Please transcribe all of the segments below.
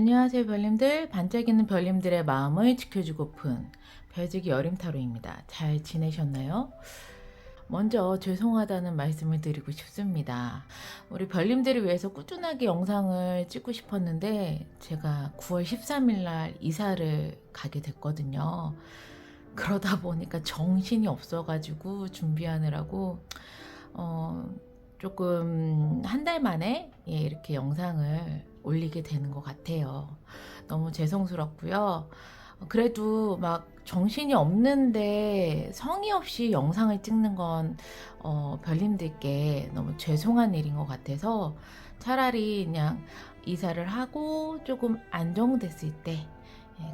안녕하세요 별님들. 반짝이는 별님들의 마음을 지켜주고픈 별지기 여림타로입니다. 잘 지내셨나요? 먼저 죄송하다는 말씀을 드리고 싶습니다. 우리 별님들을 위해서 꾸준하게 영상을 찍고 싶었는데 제가 9월 13일 날 이사를 가게 됐거든요. 그러다 보니까 정신이 없어가지고 준비하느라고 조금 한 달 만에 이렇게 영상을 올리게 되는 것 같아요. 너무 죄송스럽고요. 그래도 막 정신이 없는데 성의 없이 영상을 찍는 건 별님들께 너무 죄송한 일인 것 같아서 차라리 그냥 이사를 하고 조금 안정됐을 때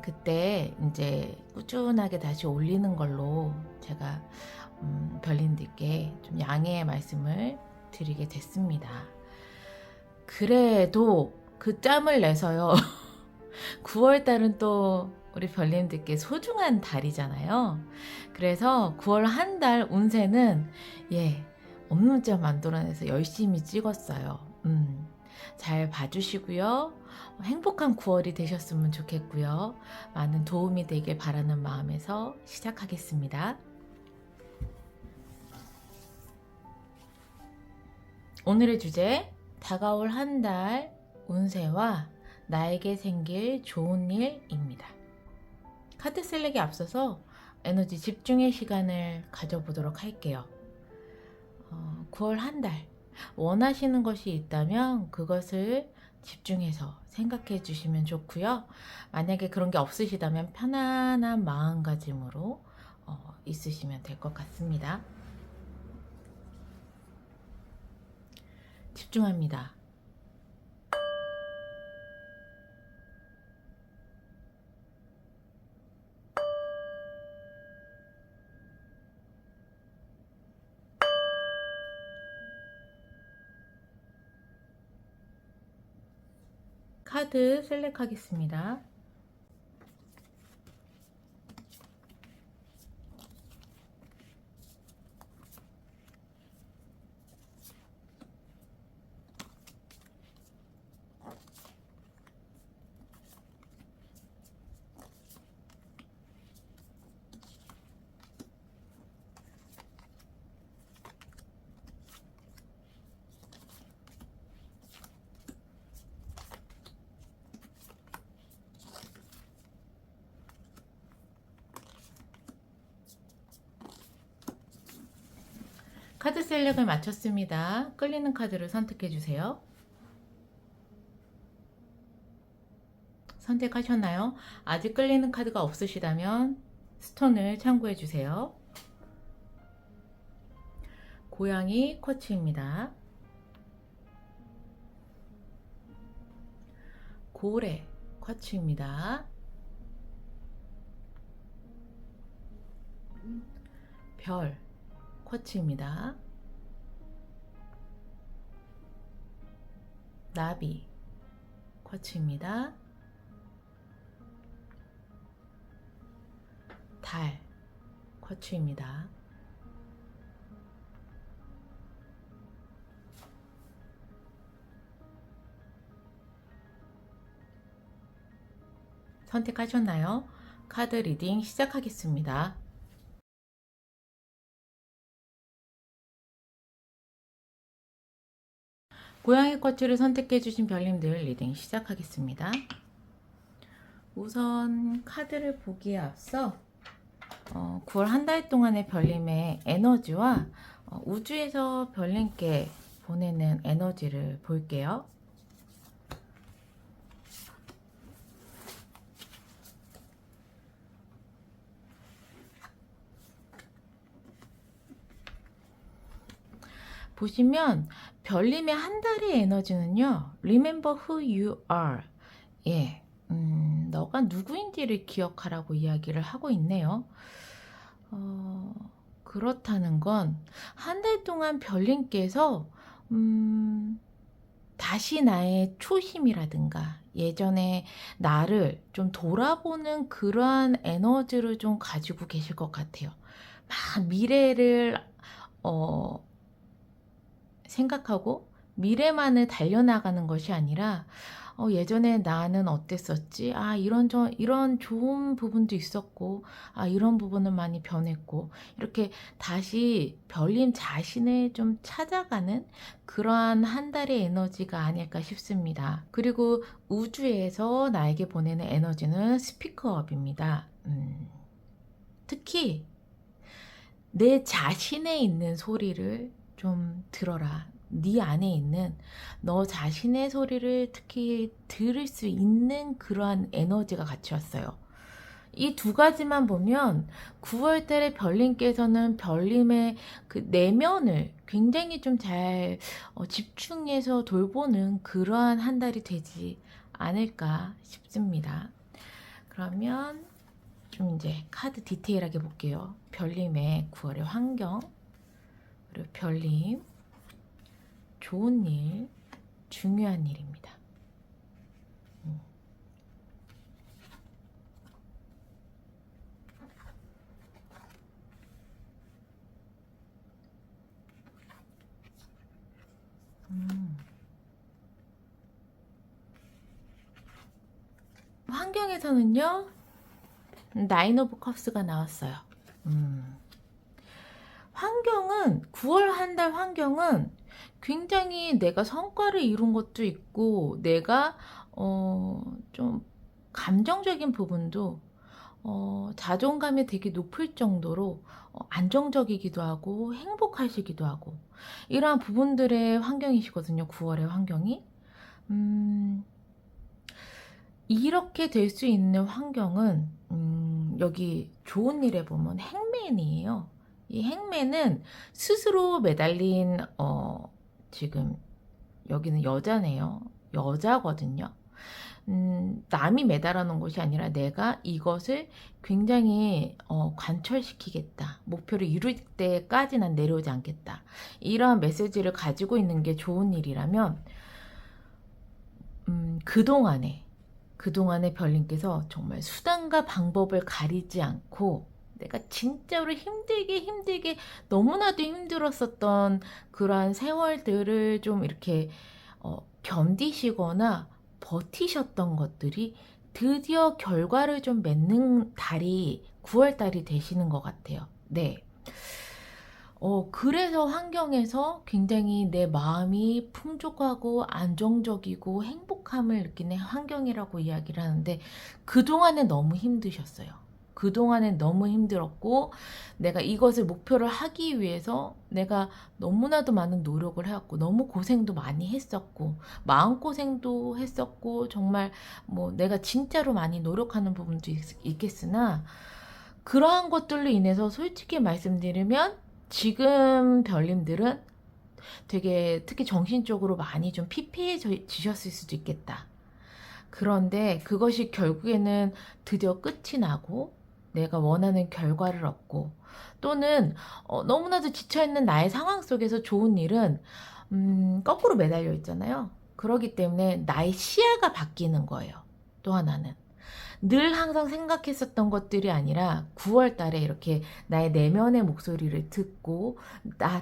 그때 이제 꾸준하게 다시 올리는 걸로 제가 별님들께 좀 양해의 말씀을 드리게 됐습니다. 그래도 그 짬을 내서요. 9월달은 또 우리 별님들께 소중한 달이잖아요. 그래서 9월 한 달 운세는 없는 짬 만들어내서 열심히 찍었어요. 잘 봐주시고요. 행복한 9월이 되셨으면 좋겠고요. 많은 도움이 되길 바라는 마음에서 시작하겠습니다. 오늘의 주제, 다가올 한 달 운세와 나에게 생길 좋은 일입니다. 카드 셀렉에 앞서서 에너지 집중의 시간을 가져보도록 할게요. 9월 한 달 원하시는 것이 있다면 그것을 집중해서 생각해 주시면 좋고요. 만약에 그런 게 없으시다면 편안한 마음가짐으로 있으시면 될 것 같습니다. 집중합니다. 카드 셀렉하겠습니다. 카드 셀렉을 마쳤습니다. 끌리는 카드를 선택해 주세요. 선택하셨나요? 아직 끌리는 카드가 없으시다면 스톤을 참고해 주세요. 고양이 쿼츠입니다. 고래 쿼츠입니다. 별 쿼츠입니다. 나비 쿼츠입니다. 달 쿼츠입니다. 선택하셨나요? 카드 리딩 시작하겠습니다. 고양이 쿼츠를 선택해 주신 별님들 리딩 시작하겠습니다. 우선 카드를 보기에 앞서 9월 한 달 동안의 별님의 에너지와 우주에서 별님께 보내는 에너지를 볼게요. 보시면 별님의 한 달의 에너지는요. Remember who you are. 너가 누구인지를 기억하라고 이야기를 하고 있네요. 그렇다는 건 한 달 동안 별님께서 다시 나의 초심이라든가 예전에 나를 좀 돌아보는 그러한 에너지를 좀 가지고 계실 것 같아요. 막 미래를 생각하고 미래만을 달려나가는 것이 아니라 예전에 나는 어땠었지? 이런 좋은 부분도 있었고, 이런 부분은 많이 변했고, 이렇게 다시 별님 자신을 좀 찾아가는 그러한 한 달의 에너지가 아닐까 싶습니다. 그리고 우주에서 나에게 보내는 에너지는 스피커업입니다. 특히 내 자신에 있는 소리를 좀 들어라. 네 안에 있는 너 자신의 소리를 특히 들을 수 있는 그러한 에너지가 같이 왔어요. 이 두 가지만 보면 9월 달에 별님께서는 별님의 그 내면을 굉장히 좀 잘 집중해서 돌보는 그러한 한 달이 되지 않을까 싶습니다. 그러면 좀 이제 카드 디테일하게 볼게요. 별님의 9월의 환경, 그리고 별님 좋은 일, 중요한 일입니다. 환경에서는요, 나인 오브 컵스가 나왔어요. 환경은 9월 한 달 환경은 굉장히 내가 성과를 이룬 것도 있고 내가 좀 감정적인 부분도 자존감이 되게 높을 정도로 안정적이기도 하고 행복하시기도 하고 이러한 부분들의 환경이시거든요. 9월의 환경이. 이렇게 될 수 있는 환경은 여기 좋은 일에 보면 행맨이에요. 이 행맨은 스스로 매달린 지금 여기는 여자네요. 여자거든요. 남이 매달아 놓은 것이 아니라 내가 이것을 굉장히 관철시키겠다. 목표를 이룰 때까지 난 내려오지 않겠다. 이러한 메시지를 가지고 있는 게 좋은 일이라면 그동안에 별님께서 정말 수단과 방법을 가리지 않고 내가 진짜로 힘들게 너무나도 힘들었었던 그러한 세월들을 좀 이렇게 견디시거나 버티셨던 것들이 드디어 결과를 좀 맺는 달이 9월 달이 되시는 것 같아요. 네. 그래서 환경에서 굉장히 내 마음이 풍족하고 안정적이고 행복함을 느끼는 환경이라고 이야기를 하는데 그동안에 너무 힘드셨어요. 그동안에 너무 힘들었고 내가 이것을 목표를 하기 위해서 내가 너무나도 많은 노력을 해왔고 너무 고생도 많이 했었고 마음고생도 했었고 정말 뭐 내가 진짜로 많이 노력하는 부분도 있겠으나 그러한 것들로 인해서 솔직히 말씀드리면 지금 별님들은 되게 특히 정신적으로 많이 좀 피폐해지셨을 수도 있겠다. 그런데 그것이 결국에는 드디어 끝이 나고 내가 원하는 결과를 얻고 또는 너무나도 지쳐있는 나의 상황 속에서 좋은 일은 거꾸로 매달려 있잖아요. 그렇기 때문에 나의 시야가 바뀌는 거예요. 또 하나는. 늘 항상 생각했었던 것들이 아니라 9월 달에 이렇게 나의 내면의 목소리를 듣고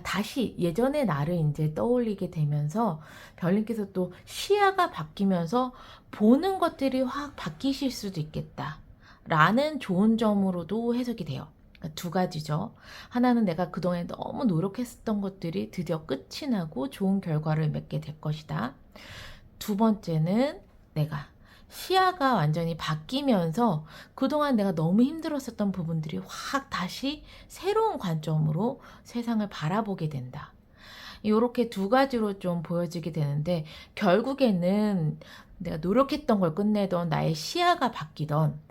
다시 예전의 나를 이제 떠올리게 되면서 별님께서 또 시야가 바뀌면서 보는 것들이 확 바뀌실 수도 있겠다 라는 좋은 점으로도 해석이 돼요. 그러니까 두 가지죠. 하나는 내가 그동안 너무 노력했었던 것들이 드디어 끝이 나고 좋은 결과를 맺게 될 것이다. 두 번째는 내가 시야가 완전히 바뀌면서 그동안 내가 너무 힘들었었던 부분들이 확 다시 새로운 관점으로 세상을 바라보게 된다. 이렇게 두 가지로 좀 보여지게 되는데 결국에는 내가 노력했던 걸 끝내던 나의 시야가 바뀌던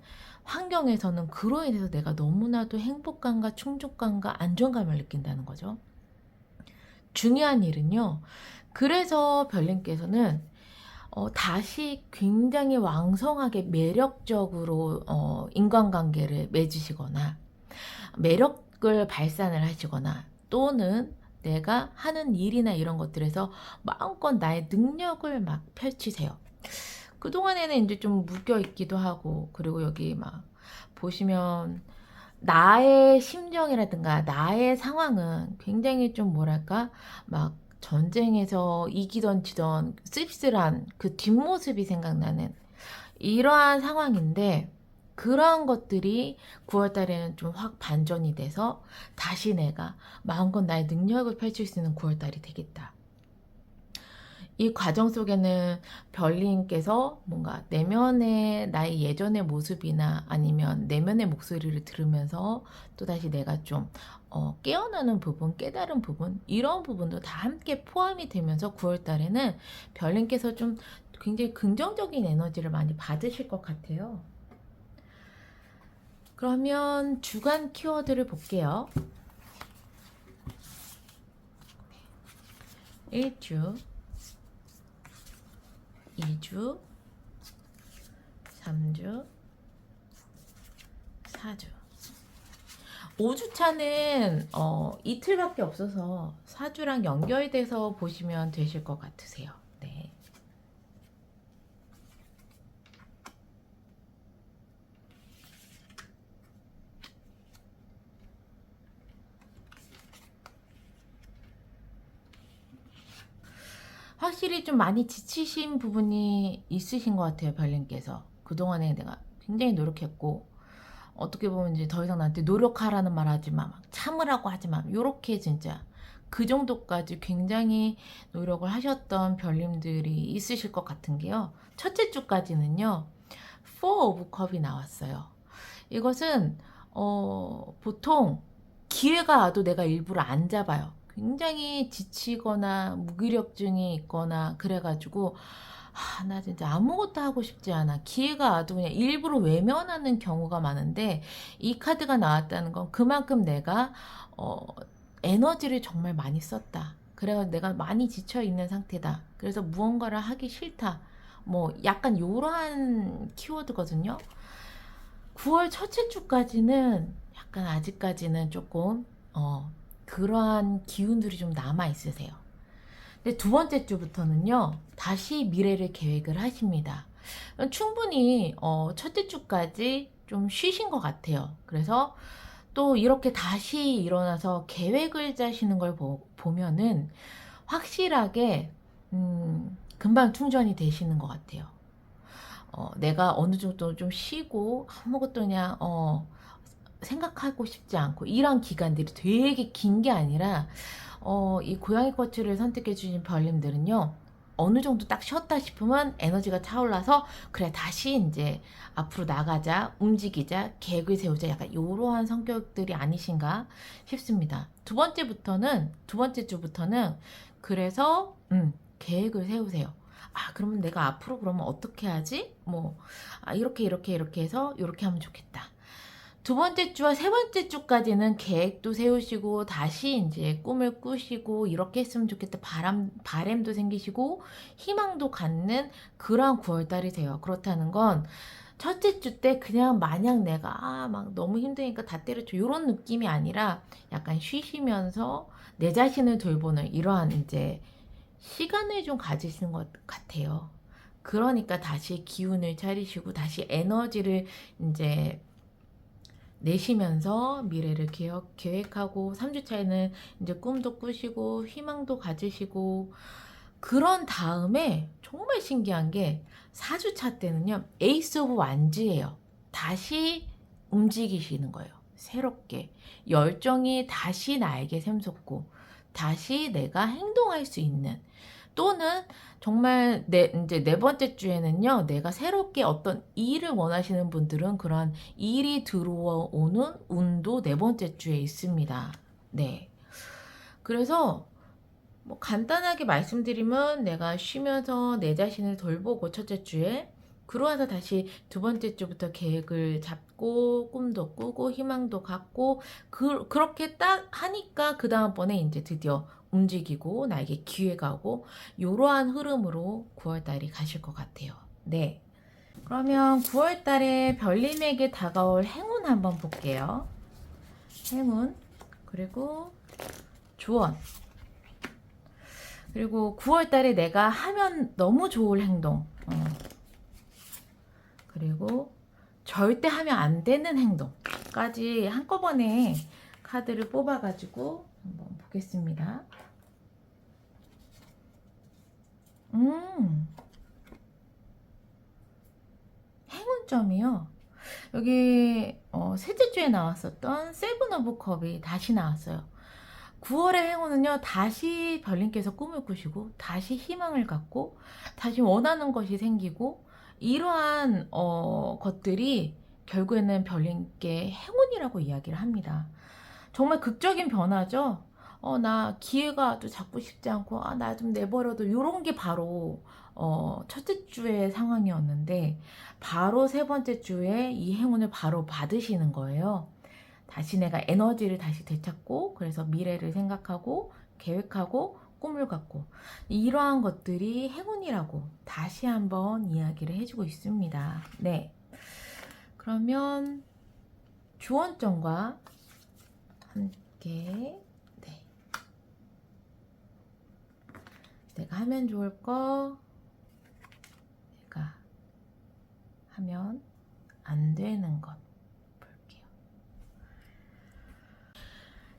환경에서는 그로 인해서 내가 너무나도 행복감과 충족감과 안정감을 느낀다는 거죠. 중요한 일은요. 그래서 별님께서는 다시 굉장히 왕성하게 매력적으로 인간관계를 맺으시거나 매력을 발산을 하시거나 또는 내가 하는 일이나 이런 것들에서 마음껏 나의 능력을 막 펼치세요. 그동안에는 이제 좀 묶여 있기도 하고 그리고 여기 막 보시면 나의 심정이라든가 나의 상황은 굉장히 좀 뭐랄까 막 전쟁에서 이기던 지던 씁쓸한 그 뒷모습이 생각나는 이러한 상황인데, 그러한 것들이 9월달에는 좀 확 반전이 돼서 다시 내가 마음껏 나의 능력을 펼칠 수 있는 9월달이 되겠다. 이 과정 속에는 별님께서 뭔가 내면의 나의 예전의 모습이나 아니면 내면의 목소리를 들으면서 또다시 내가 좀 깨어나는 부분, 깨달은 부분, 이런 부분도 다 함께 포함이 되면서 9월달에는 별님께서 좀 굉장히 긍정적인 에너지를 많이 받으실 것 같아요. 그러면 주간 키워드를 볼게요. 1주, 2주, 3주, 4주. 5주차는 이틀밖에 없어서 4주랑 연결돼서 보시면 되실 것 같으세요. 네. 확실히 좀 많이 지치신 부분이 있으신 것 같아요, 별님께서. 그동안에 내가 굉장히 노력했고, 어떻게 보면 이제 더 이상 나한테 노력하라는 말 하지 마, 막 참으라고 하지 마, 요렇게 진짜 그 정도까지 굉장히 노력을 하셨던 별님들이 있으실 것 같은 게요. 첫째 주까지는요, Four of Cup이 나왔어요. 이것은 보통 기회가 와도 내가 일부러 안 잡아요. 굉장히 지치거나 무기력증이 있거나 그래가지고 나 진짜 아무것도 하고 싶지 않아. 기회가 와도 그냥 일부러 외면하는 경우가 많은데, 이 카드가 나왔다는 건 그만큼 내가 에너지를 정말 많이 썼다. 그래서 내가 많이 지쳐 있는 상태다. 그래서 무언가를 하기 싫다. 뭐 약간 요러한 키워드거든요. 9월 첫째 주까지는 약간 아직까지는 조금 그러한 기운들이 좀 남아 있으세요. 근데 두 번째 주부터는요, 다시 미래를 계획을 하십니다. 충분히 첫째 주까지 좀 쉬신 것 같아요. 그래서 또 이렇게 다시 일어나서 계획을 짜시는 걸 보면은 확실하게 금방 충전이 되시는 것 같아요. 내가 어느 정도 좀 쉬고 아무것도 그냥 생각하고 싶지 않고 이런 기간들이 되게 긴 게 아니라 이 고양이 코치를 선택해 주신 별님들은요, 어느 정도 딱 쉬었다 싶으면 에너지가 차올라서 그래 다시 이제 앞으로 나가자, 움직이자, 계획을 세우자, 약간 이러한 성격들이 아니신가 싶습니다. 두 번째 주부터는 그래서 계획을 세우세요. 그러면 내가 앞으로 그러면 어떻게 하지? 이렇게 해서 이렇게 하면 좋겠다. 두 번째 주와 세 번째 주까지는 계획도 세우시고 다시 이제 꿈을 꾸시고 이렇게 했으면 좋겠다 바람도 생기시고 희망도 갖는 그러한 9월달이세요. 그렇다는 건 첫째 주 때 그냥 마냥 내가 막 너무 힘드니까 다 때려쳐 이런 느낌이 아니라 약간 쉬시면서 내 자신을 돌보는 이러한 이제 시간을 좀 가지시는 것 같아요. 그러니까 다시 기운을 차리시고 다시 에너지를 이제 내시면서 미래를 계획하고 3주차에는 이제 꿈도 꾸시고 희망도 가지시고 그런 다음에 정말 신기한 게 4주차 때는요, 에이스 오브 완즈예요. 다시 움직이시는 거예요. 새롭게 열정이 다시 나에게 샘솟고 다시 내가 행동할 수 있는, 또는 정말 이제 네 번째 주에는요, 내가 새롭게 어떤 일을 원하시는 분들은 그런 일이 들어오는 운도 네 번째 주에 있습니다. 네. 그래서 뭐 간단하게 말씀드리면 내가 쉬면서 내 자신을 돌보고 첫째 주에, 그러와서 다시 두 번째 주부터 계획을 잡고 꿈도 꾸고 희망도 갖고 그렇게 딱 하니까 그 다음번에 이제 드디어 움직이고 나에게 기회가 오고 이러한 흐름으로 9월달이 가실 것 같아요. 네. 그러면 9월달에 별님에게 다가올 행운 한번 볼게요. 행운, 그리고 조언, 그리고 9월달에 내가 하면 너무 좋을 행동, 그리고 절대 하면 안 되는 행동까지 한꺼번에 카드를 뽑아가지고 한번 보겠습니다. 음, 행운점이요. 여기 셋째 주에 나왔었던 세븐 오브 컵이 다시 나왔어요. 9월의 행운은요, 다시 별님께서 꿈을 꾸시고, 다시 희망을 갖고, 다시 원하는 것이 생기고, 이러한 것들이 결국에는 별님께 행운이라고 이야기를 합니다. 정말 극적인 변화죠. 나 기회가 또 잡고 싶지 않고, 나 좀 내버려도, 요런 게 바로, 첫째 주의 상황이었는데, 바로 세 번째 주에 이 행운을 바로 받으시는 거예요. 다시 내가 에너지를 다시 되찾고, 그래서 미래를 생각하고, 계획하고, 꿈을 갖고, 이러한 것들이 행운이라고 다시 한번 이야기를 해주고 있습니다. 네. 그러면, 주원점과 함께, 네. 내가 하면 좋을 거, 내가 하면 안 되는 것 볼게요.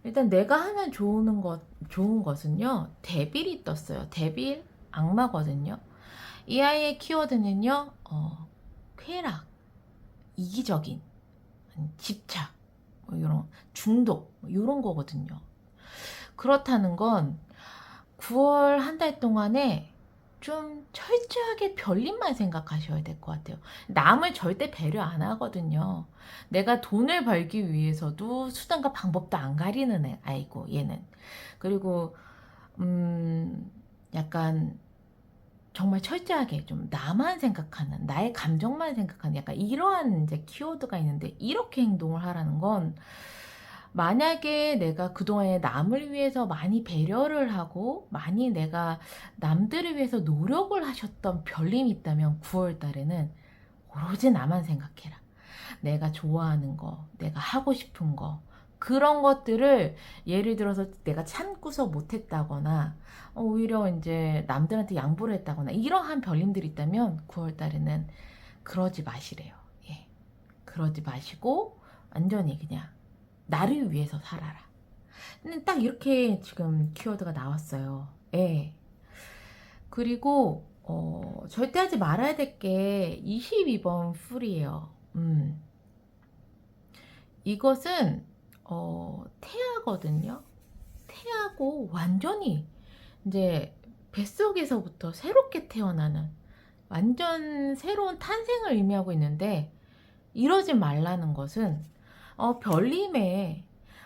일단 내가 하면 좋은 것은요, 데빌이 떴어요. 데빌 악마거든요. 이 아이의 키워드는요, 쾌락, 이기적인, 집착, 이런 중독, 이런 거거든요. 그렇다는 건 9월 한 달 동안에 좀 철저하게 별님만 생각하셔야 될 것 같아요. 남을 절대 배려 안 하거든요. 내가 돈을 벌기 위해서도 수단과 방법도 안 가리는 아이고, 얘는. 그리고 약간 정말 철저하게 좀 나만 생각하는, 나의 감정만 생각하는 약간 이러한 이제 키워드가 있는데, 이렇게 행동을 하라는 건, 만약에 내가 그동안에 남을 위해서 많이 배려를 하고 많이 내가 남들을 위해서 노력을 하셨던 별님이 있다면 9월 달에는 오로지 나만 생각해라. 내가 좋아하는 거, 내가 하고 싶은 거, 그런 것들을 예를 들어서 내가 참고서 못했다거나 오히려 이제 남들한테 양보를 했다거나 이러한 별님들이 있다면 9월 달에는 그러지 마시래요. 예. 그러지 마시고 완전히 그냥 나를 위해서 살아라. 근데 딱 이렇게 지금 키워드가 나왔어요. 예. 그리고 절대 하지 말아야 될 게 22번 풀이에요. 이것은 태아거든요. 태아고 완전히 이제 뱃속에서부터 새롭게 태어나는 완전 새로운 탄생을 의미하고 있는데, 이러지 말라는 것은 별님의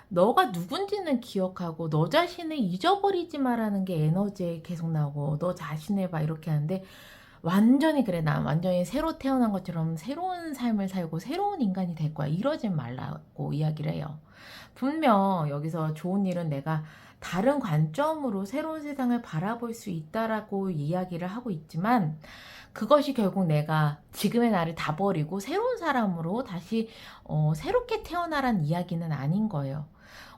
너가 누군지는 기억하고 너 자신을 잊어버리지 마라는 게 에너지에 계속 나오고, 너 자신을 봐 이렇게 하는데, 완전히 그래, 난 완전히 새로 태어난 것처럼 새로운 삶을 살고 새로운 인간이 될 거야, 이러지 말라고 이야기를 해요. 분명 여기서 좋은 일은 내가 다른 관점으로 새로운 세상을 바라볼 수 있다라고 이야기를 하고 있지만, 그것이 결국 내가 지금의 나를 다 버리고 새로운 사람으로 다시 새롭게 태어나란 이야기는 아닌 거예요.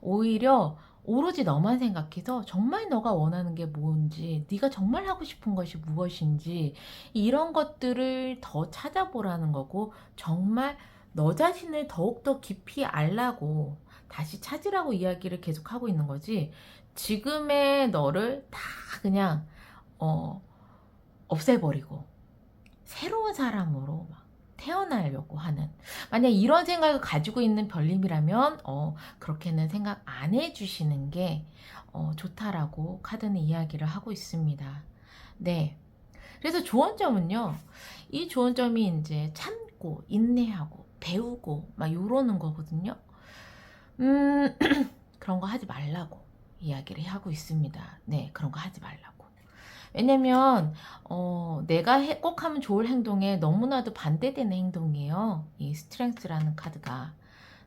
오히려 오로지 너만 생각해서 정말 너가 원하는 게 뭔지, 네가 정말 하고 싶은 것이 무엇인지, 이런 것들을 더 찾아보라는 거고, 정말 너 자신을 더욱더 깊이 알라고 다시 찾으라고 이야기를 계속 하고 있는 거지, 지금의 너를 다 그냥 없애버리고 새로운 사람으로 막 태어나려고 하는, 만약 이런 생각을 가지고 있는 별님이라면 그렇게는 생각 안 해주시는 게 좋다라고 카드는 이야기를 하고 있습니다. 네. 그래서 좋은 점은요, 이 좋은 점이 이제 참고 인내하고 배우고 막 이러는 거거든요. 그런 거 하지 말라고 이야기를 하고 있습니다. 네, 그런 거 하지 말라고. 왜냐면 내가 꼭 하면 좋을 행동에 너무나도 반대되는 행동이에요. 이 스트렝스라는 카드가.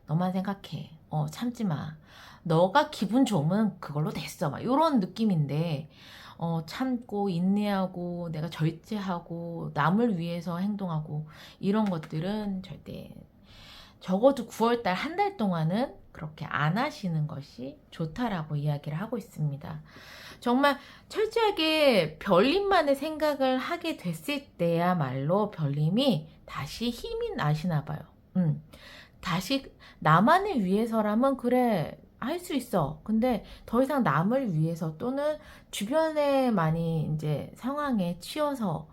너만 생각해. 참지 마. 너가 기분 좋으면 그걸로 됐어. 막 이런 느낌인데, 참고 인내하고 내가 절제하고 남을 위해서 행동하고 이런 것들은 절대, 적어도 9월달 한 달 동안은 그렇게 안 하시는 것이 좋다라고 이야기를 하고 있습니다. 정말 철저하게 별님만의 생각을 하게 됐을 때야말로 별님이 다시 힘이 나시나 봐요. 다시 나만을 위해서라면 그래, 할 수 있어. 근데 더 이상 남을 위해서 또는 주변에 많이 이제 상황에 치여서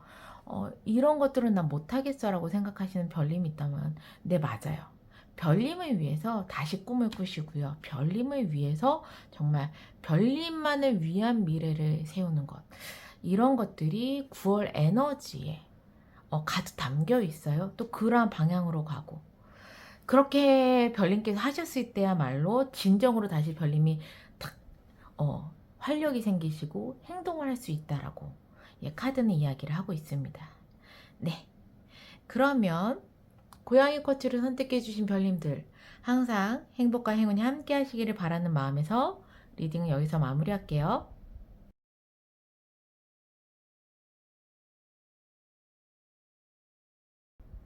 이런 것들은 난 못하겠어라고 생각하시는 별님이 있다면, 네, 맞아요. 별님을 위해서 다시 꿈을 꾸시고요. 별님을 위해서 정말 별님만을 위한 미래를 세우는 것. 이런 것들이 9월 에너지에 가득 담겨 있어요. 또 그러한 방향으로 가고. 그렇게 별님께서 하셨을 때야말로 진정으로 다시 별님이 탁 활력이 생기시고 행동을 할 수 있다라고, 예, 카드는 이야기를 하고 있습니다. 네, 그러면 고양이 코치를 선택해 주신 별님들, 항상 행복과 행운이 함께 하시기를 바라는 마음에서 리딩은 여기서 마무리할게요.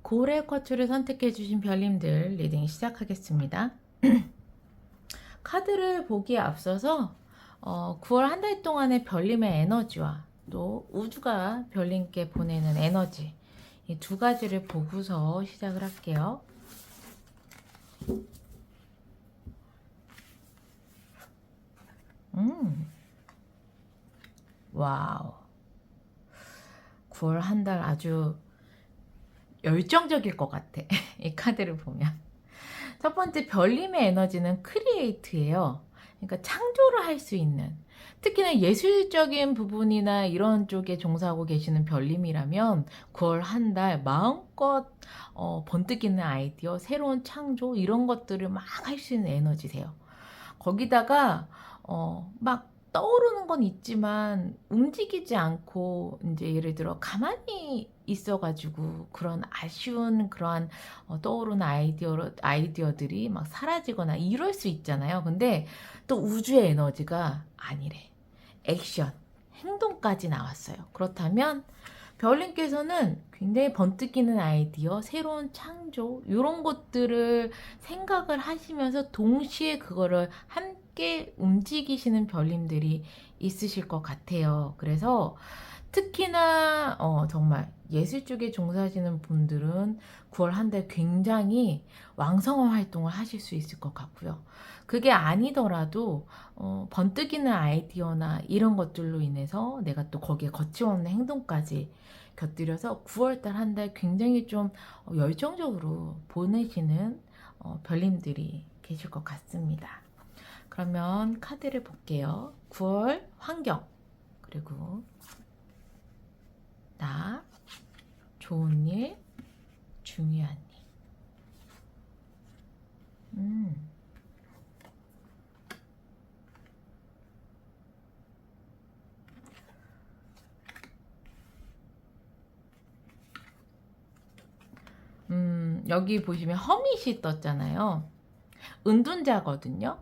고래 코치를 선택해 주신 별님들 리딩 시작하겠습니다. 카드를 보기에 앞서서 9월 한 달 동안의 별님의 에너지와 또 우주가 별님께 보내는 에너지, 이 두 가지를 보고서 시작을 할게요. 와우. 9월 한 달 아주 열정적일 것 같아. 이 카드를 보면. 첫 번째 별님의 에너지는 크리에이트예요. 그러니까 창조를 할 수 있는, 특히나 예술적인 부분이나 이런 쪽에 종사하고 계시는 별님이라면 9월 한 달 마음껏 번뜩이는 아이디어, 새로운 창조 이런 것들을 막 할 수 있는 에너지세요. 거기다가 막 떠오르는 건 있지만 움직이지 않고 이제 예를 들어 가만히 있어가지고 그런 아쉬운 그러한 떠오르는 아이디어들이 막 사라지거나 이럴 수 있잖아요. 근데 또 우주의 에너지가 아니래. 액션, 행동까지 나왔어요. 그렇다면 별님께서는 굉장히 번뜩이는 아이디어, 새로운 창조 이런 것들을 생각을 하시면서 동시에 그거를 함께 움직이시는 별님들이 있으실 것 같아요. 그래서 특히나 정말 예술 쪽에 종사하시는 분들은 9월 한 달 굉장히 왕성한 활동을 하실 수 있을 것 같고요. 그게 아니더라도 번뜩이는 아이디어나 이런 것들로 인해서 내가 또 거기에 거침없는 행동까지 곁들여서 9월달 한 달 굉장히 좀 열정적으로 보내시는 별님들이 계실 것 같습니다. 그러면 카드를 볼게요. 9월 환경, 그리고 나, 좋은 일, 중요한 일. 여기 보시면 허밋이 떴잖아요. 은둔자거든요.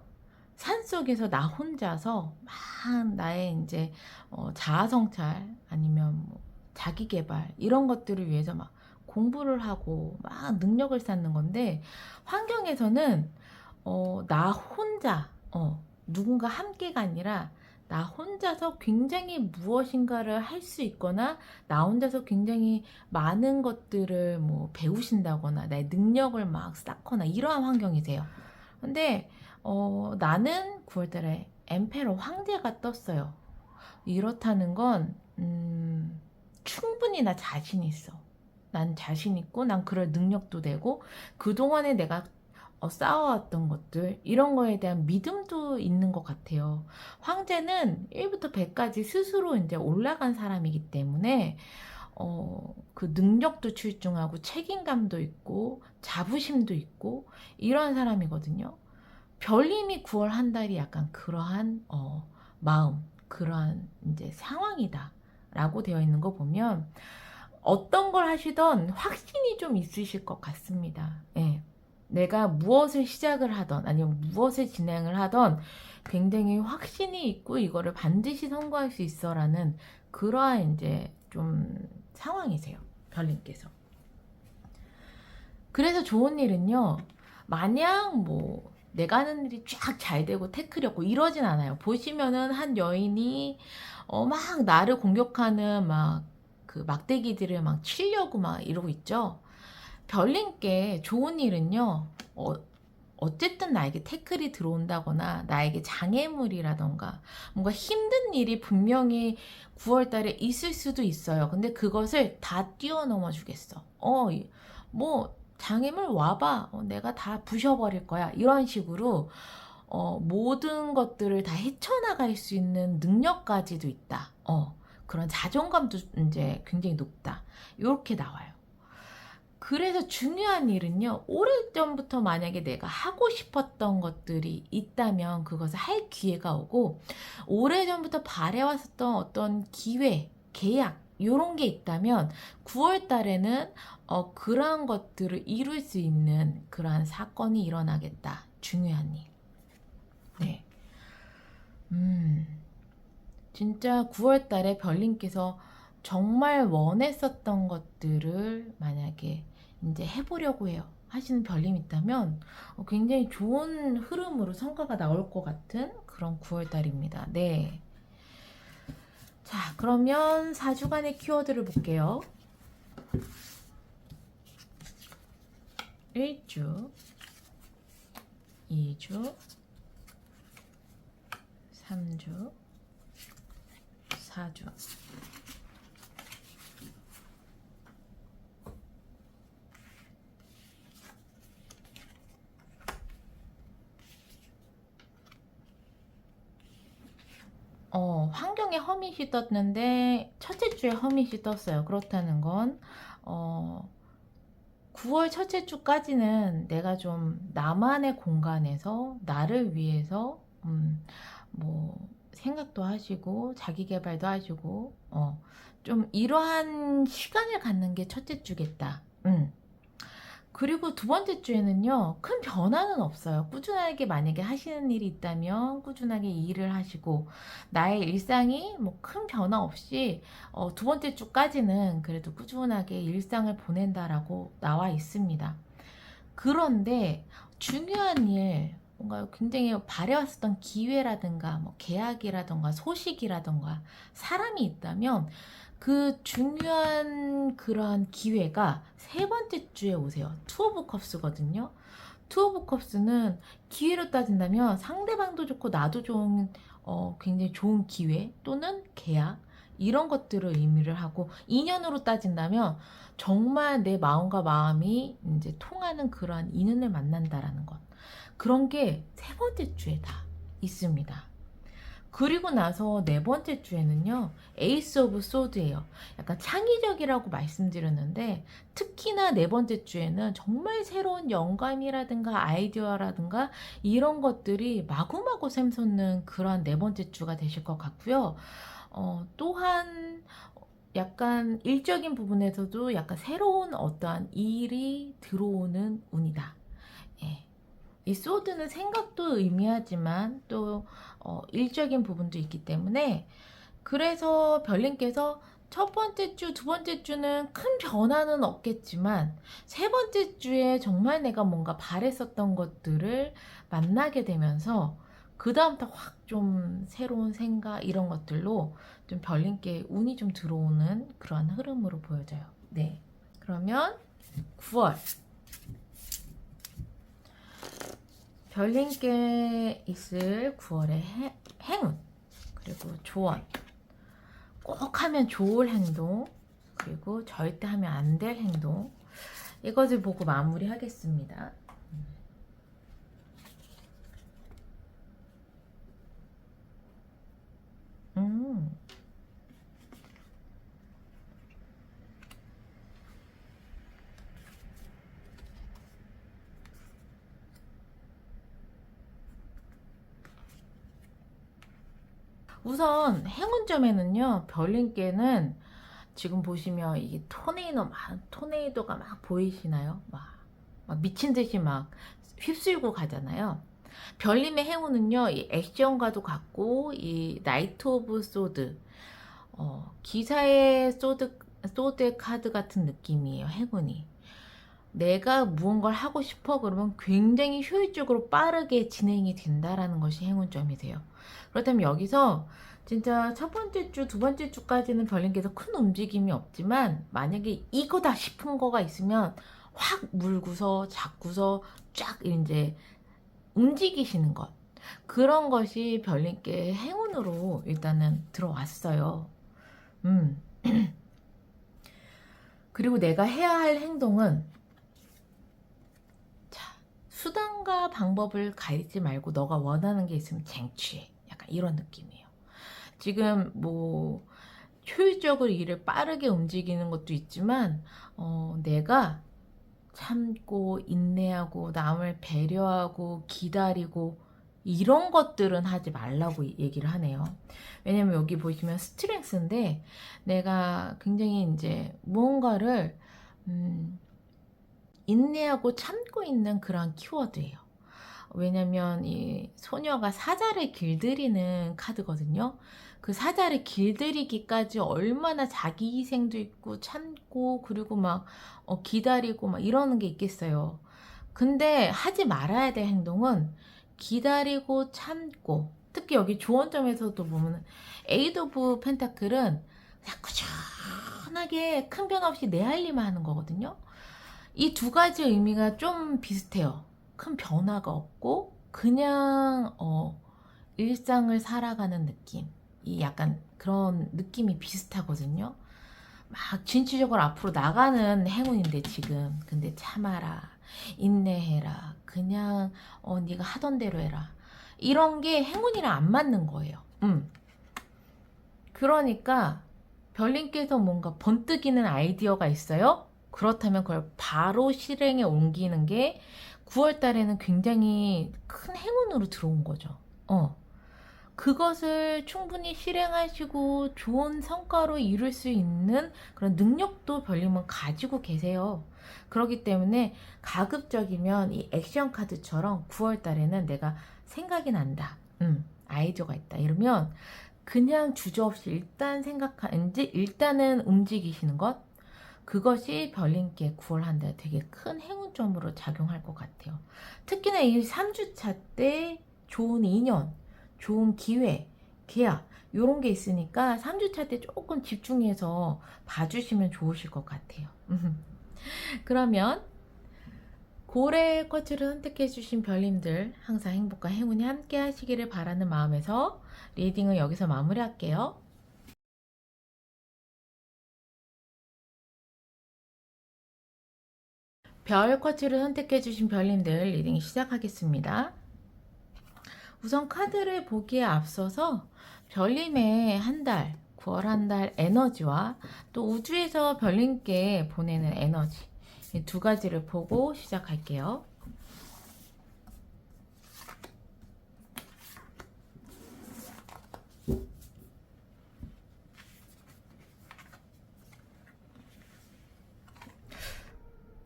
산속에서 나 혼자서 막 나의 이제 자아 성찰 아니면 뭐 자기 개발 이런 것들을 위해서 막 공부를 하고 막 능력을 쌓는 건데, 환경에서는 나 혼자 누군가 함께가 아니라 나 혼자서 굉장히 무엇인가를 할 수 있거나 나 혼자서 굉장히 많은 것들을 뭐 배우신다거나 나의 능력을 막 쌓거나 이러한 환경이세요. 근데 나는 9월달에 엠페러 황제가 떴어요. 이렇다는 건 충분히 나 자신 있어. 난 자신 있고 난 그럴 능력도 되고 그동안에 내가 쌓아왔던 것들 이런 거에 대한 믿음도 있는 것 같아요. 황제는 1부터 100까지 스스로 이제 올라간 사람이기 때문에 그 능력도 출중하고 책임감도 있고 자부심도 있고 이러한 사람이거든요. 별님이 9월 한 달이 약간 그러한 마음, 그러한 이제 상황이다라고 되어 있는 거 보면 어떤 걸 하시던 확신이 좀 있으실 것 같습니다. 예. 내가 무엇을 시작을 하던 아니면 무엇을 진행을 하던 굉장히 확신이 있고 이거를 반드시 성공할 수 있어라는 그러한 이제 좀 상황이세요. 별님께서. 그래서 좋은 일은요. 마냥 뭐 내가 하는 일이 쫙 잘 되고 태클이 없고 이러진 않아요. 보시면은 한 여인이 막 나를 공격하는 막 그 막대기들을 막 치려고 막 이러고 있죠. 별님께 좋은 일은요. 어쨌든 나에게 태클이 들어온다거나 나에게 장애물이라던가 뭔가 힘든 일이 분명히 9월 달에 있을 수도 있어요. 근데 그것을 다 뛰어넘어 주겠어. 뭐 장애물 와봐. 내가 다 부셔버릴 거야. 이런 식으로 모든 것들을 다 헤쳐나갈 수 있는 능력까지도 있다. 그런 자존감도 이제 굉장히 높다. 이렇게 나와요. 그래서 중요한 일은요, 오래전부터 만약에 내가 하고 싶었던 것들이 있다면 그것을 할 기회가 오고, 오래전부터 바래왔었던 어떤 기회, 계약, 요런 게 있다면 9월 달에는 그러한 것들을 이룰 수 있는 그러한 사건이 일어나겠다. 중요한 일. 네. 진짜 9월 달에 별님께서 정말 원했었던 것들을 만약에 이제 해보려고 해요. 하시는 별님 있다면 굉장히 좋은 흐름으로 성과가 나올 것 같은 그런 9월 달입니다. 네. 자, 그러면 4주간의 키워드를 볼게요. 1주, 2주, 3주, 4주. 환경에 허밋이 떴는데 첫째 주에 허밋이 떴어요. 그렇다는 건 9월 첫째 주까지는 내가 좀 나만의 공간에서 나를 위해서 뭐 생각도 하시고 자기 개발도 하시고 좀 이러한 시간을 갖는 게 첫째 주겠다. 그리고 두 번째 주에는요, 큰 변화는 없어요. 꾸준하게 만약에 하시는 일이 있다면 꾸준하게 일을 하시고 나의 일상이 뭐 큰 변화 없이 두 번째 주까지는 그래도 꾸준하게 일상을 보낸다라고 나와 있습니다. 그런데 중요한 일, 뭔가 굉장히 바래왔었던 기회라든가 뭐 계약이라든가 소식이라든가 사람이 있다면 그 중요한 그러한 기회가 세 번째 주에 오세요. 투 오브 컵스거든요. 투 오브 컵스는 기회로 따진다면 상대방도 좋고 나도 좋은 굉장히 좋은 기회 또는 계약 이런 것들을 의미를 하고, 인연으로 따진다면 정말 내 마음과 마음이 이제 통하는 그러한 인연을 만난다라는 것, 그런 게 세 번째 주에 다 있습니다. 그리고 나서 네 번째 주에는요, 에이스 오브 소드예요. 약간 창의적이라고 말씀드렸는데 특히나 네 번째 주에는 정말 새로운 영감이라든가 아이디어라든가 이런 것들이 마구마구 샘솟는 그런 네 번째 주가 되실 것 같고요. 또한 약간 일적인 부분에서도 약간 새로운 어떠한 일이 들어오는 운이다. 예. 이 소드는 생각도 의미하지만 또 일적인 부분도 있기 때문에, 그래서 별님께서 첫 번째 주, 두 번째 주는 큰 변화는 없겠지만 세 번째 주에 정말 내가 뭔가 바랬었던 것들을 만나게 되면서 그 다음부터 확 좀 새로운 생각 이런 것들로 좀 별님께 운이 좀 들어오는 그런 흐름으로 보여져요. 네. 그러면 9월 별님께 있을 9월의 행운, 그리고 조언, 꼭 하면 좋을 행동, 그리고 절대 하면 안 될 행동, 이것을 보고 마무리하겠습니다. 우선 행운점에는요, 별님께는 지금 보시면 이게 토네이도가 막 보이시나요? 막 미친 듯이 막 휩쓸고 가잖아요. 별님의 행운은요, 이 액션과도 같고 이 나이트 오브 소드, 기사의 소드의 카드 같은 느낌이에요. 행운이 내가 무언가를 하고 싶어 그러면 굉장히 효율적으로 빠르게 진행이 된다라는 것이 행운점이세요. 그렇다면 여기서 진짜 첫 번째 주, 두 번째 주까지는 별님께서 큰 움직임이 없지만 만약에 이거다 싶은 거가 있으면 확 물고서 잡고서 쫙 이제 움직이시는 것, 그런 것이 별님께 행운으로 일단은 들어왔어요. 음. 그리고 내가 해야 할 행동은, 자, 수단과 방법을 가리지 말고 너가 원하는 게 있으면 쟁취해. 약간 이런 느낌이에요. 지금 뭐 효율적으로 일을 빠르게 움직이는 것도 있지만, 내가 참고 인내하고 남을 배려하고 기다리고 이런 것들은 하지 말라고 얘기를 하네요. 왜냐면 여기 보시면 스트렝스인데, 내가 굉장히 이제 무언가를 인내하고 참고 있는 그런 키워드예요. 왜냐면 이 소녀가 사자를 길들이는 카드거든요. 그 사자를 길들이기까지 얼마나 자기 희생도 있고 참고, 그리고 막 기다리고 막 이러는 게 있겠어요. 근데 하지 말아야 될 행동은 기다리고 참고, 특히 여기 조언점에서도 보면 에이드 오브 펜타클은 그냥 꾸준하게 큰 변화 없이 내 할 일만 하는 거거든요. 이 두 가지 의미가 좀 비슷해요. 큰 변화가 없고 그냥 일상을 살아가는 느낌, 이 약간 그런 느낌이 비슷하거든요. 막 진취적으로 앞으로 나가는 행운인데 지금, 근데 참아라, 인내해라, 그냥 네가 하던 대로 해라, 이런 게 행운이랑 안 맞는 거예요. 그러니까 별님께서 뭔가 번뜩이는 아이디어가 있어요? 그렇다면 그걸 바로 실행에 옮기는 게 9월 달에는 굉장히 큰 행운으로 들어온 거죠. 그것을 충분히 실행하시고 좋은 성과로 이룰 수 있는 그런 능력도 별님은 가지고 계세요. 그렇기 때문에 가급적이면 이 액션 카드처럼 9월 달에는 내가 생각이 난다, 아이디어가 있다, 이러면 그냥 주저없이 이제 일단은 움직이시는 것, 그것이 별님께 9월 한 달 되게 큰 행운점으로 작용할 것 같아요. 특히나 이 3주차 때 좋은 인연, 좋은 기회, 계약, 요런 게 있으니까 3주차 때 조금 집중해서 봐주시면 좋으실 것 같아요. 그러면 고래 쿼츠를 선택해주신 별님들, 항상 행복과 행운이 함께 하시기를 바라는 마음에서 리딩을 여기서 마무리할게요. 별 쿼츠를 선택해주신 별님들 리딩 시작하겠습니다. 우선 카드를 보기에 앞서서 별님의 한 달, 9월 한 달 에너지와 또 우주에서 별님께 보내는 에너지, 이 두 가지를 보고 시작할게요.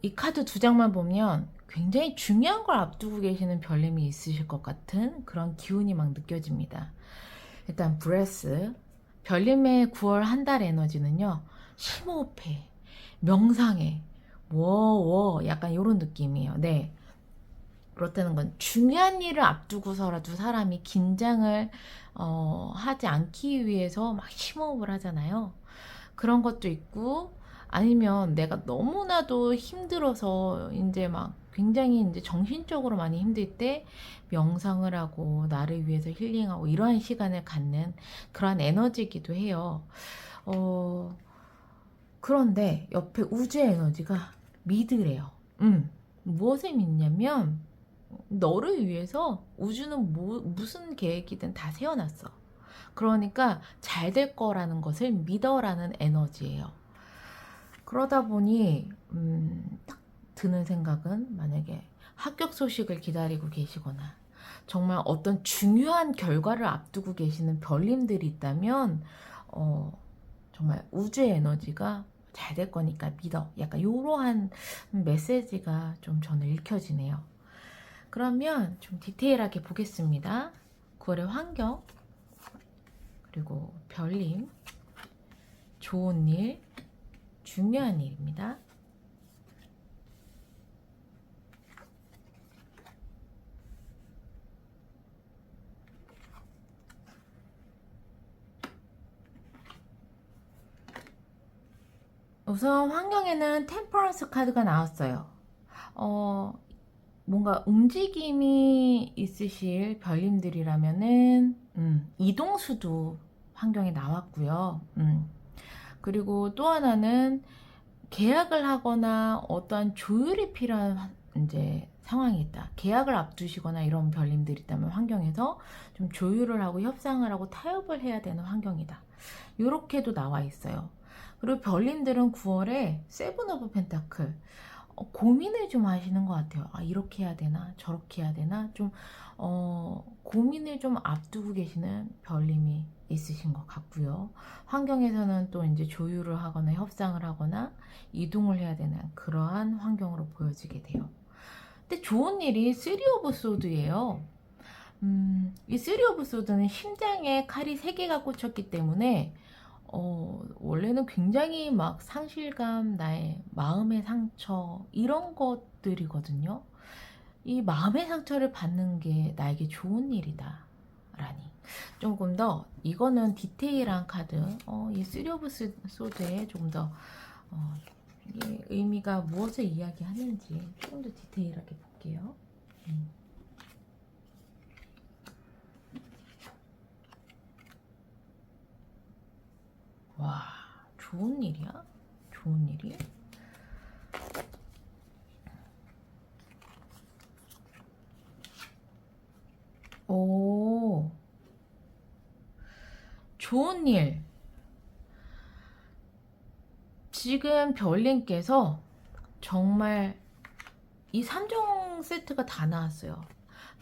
이 카드 두 장만 보면 굉장히 중요한 걸 앞두고 계시는 별님이 있으실 것 같은 그런 기운이 막 느껴집니다. 일단 브레스, 별님의 9월 한 달 에너지는요, 심호흡해, 명상해, 워워, 약간 이런 느낌이에요. 네, 그렇다는 건 중요한 일을 앞두고서라도 사람이 긴장을 하지 않기 위해서 막 심호흡을 하잖아요. 그런 것도 있고, 아니면 내가 너무나도 힘들어서 이제 막 굉장히 이제 정신적으로 많이 힘들 때 명상을 하고 나를 위해서 힐링하고 이러한 시간을 갖는 그런 에너지이기도 해요. 어, 그런데 옆에 우주의 에너지가 믿으래요. 무엇을 믿냐면, 너를 위해서 우주는 무슨 계획이든 다 세워놨어. 그러니까 잘 될 거라는 것을 믿어라는 에너지예요. 그러다 보니 딱 드는 생각은, 만약에 합격 소식을 기다리고 계시거나 정말 어떤 중요한 결과를 앞두고 계시는 별님들이 있다면 정말 우주의 에너지가 잘 될 거니까 믿어, 약간 이러한 메시지가 좀 저는 읽혀지네요. 그러면 좀 디테일하게 보겠습니다. 9월의 환경, 그리고 별님, 좋은 일, 중요한 일입니다. 우선 환경에는 템퍼런스 카드가 나왔어요. 뭔가 움직임이 있으실 별님들이라면은 이동수도 환경에 나왔고요. 그리고 또 하나는 계약을 하거나 어떠한 조율이 필요한 이제 상황이 있다. 계약을 앞두시거나 이런 별님들이 있다면 환경에서 좀 조율을 하고 협상을 하고 타협을 해야 되는 환경이다. 이렇게도 나와 있어요. 그리고 별님들은 9월에 세븐 오브 펜타클 고민을 좀 하시는 것 같아요. 아, 이렇게 해야 되나 저렇게 해야 되나 좀 고민을 좀 앞두고 계시는 별님이 있으신 것 같고요. 환경에서는 또 이제 조율을 하거나 협상을 하거나 이동을 해야 되는 그러한 환경으로 보여지게 돼요. 근데 좋은 일이 3 오브 소드예요. 이 3 오브 소드는 심장에 칼이 3개가 꽂혔기 때문에 원래는 굉장히 막 상실감, 나의 마음의 상처 이런 것들이거든요. 이 마음의 상처를 받는 게 나에게 좋은 일이다 라니 조금 더 이거는 디테일한 카드 이 3 오브 소드에 조금 더 이게 의미가 무엇을 이야기하는지 조금 더 디테일하게 볼게요. 와, 좋은 일이야? 좋은 일이? 오, 좋은 일. 지금 별님께서 정말 이 3종 세트가 다 나왔어요.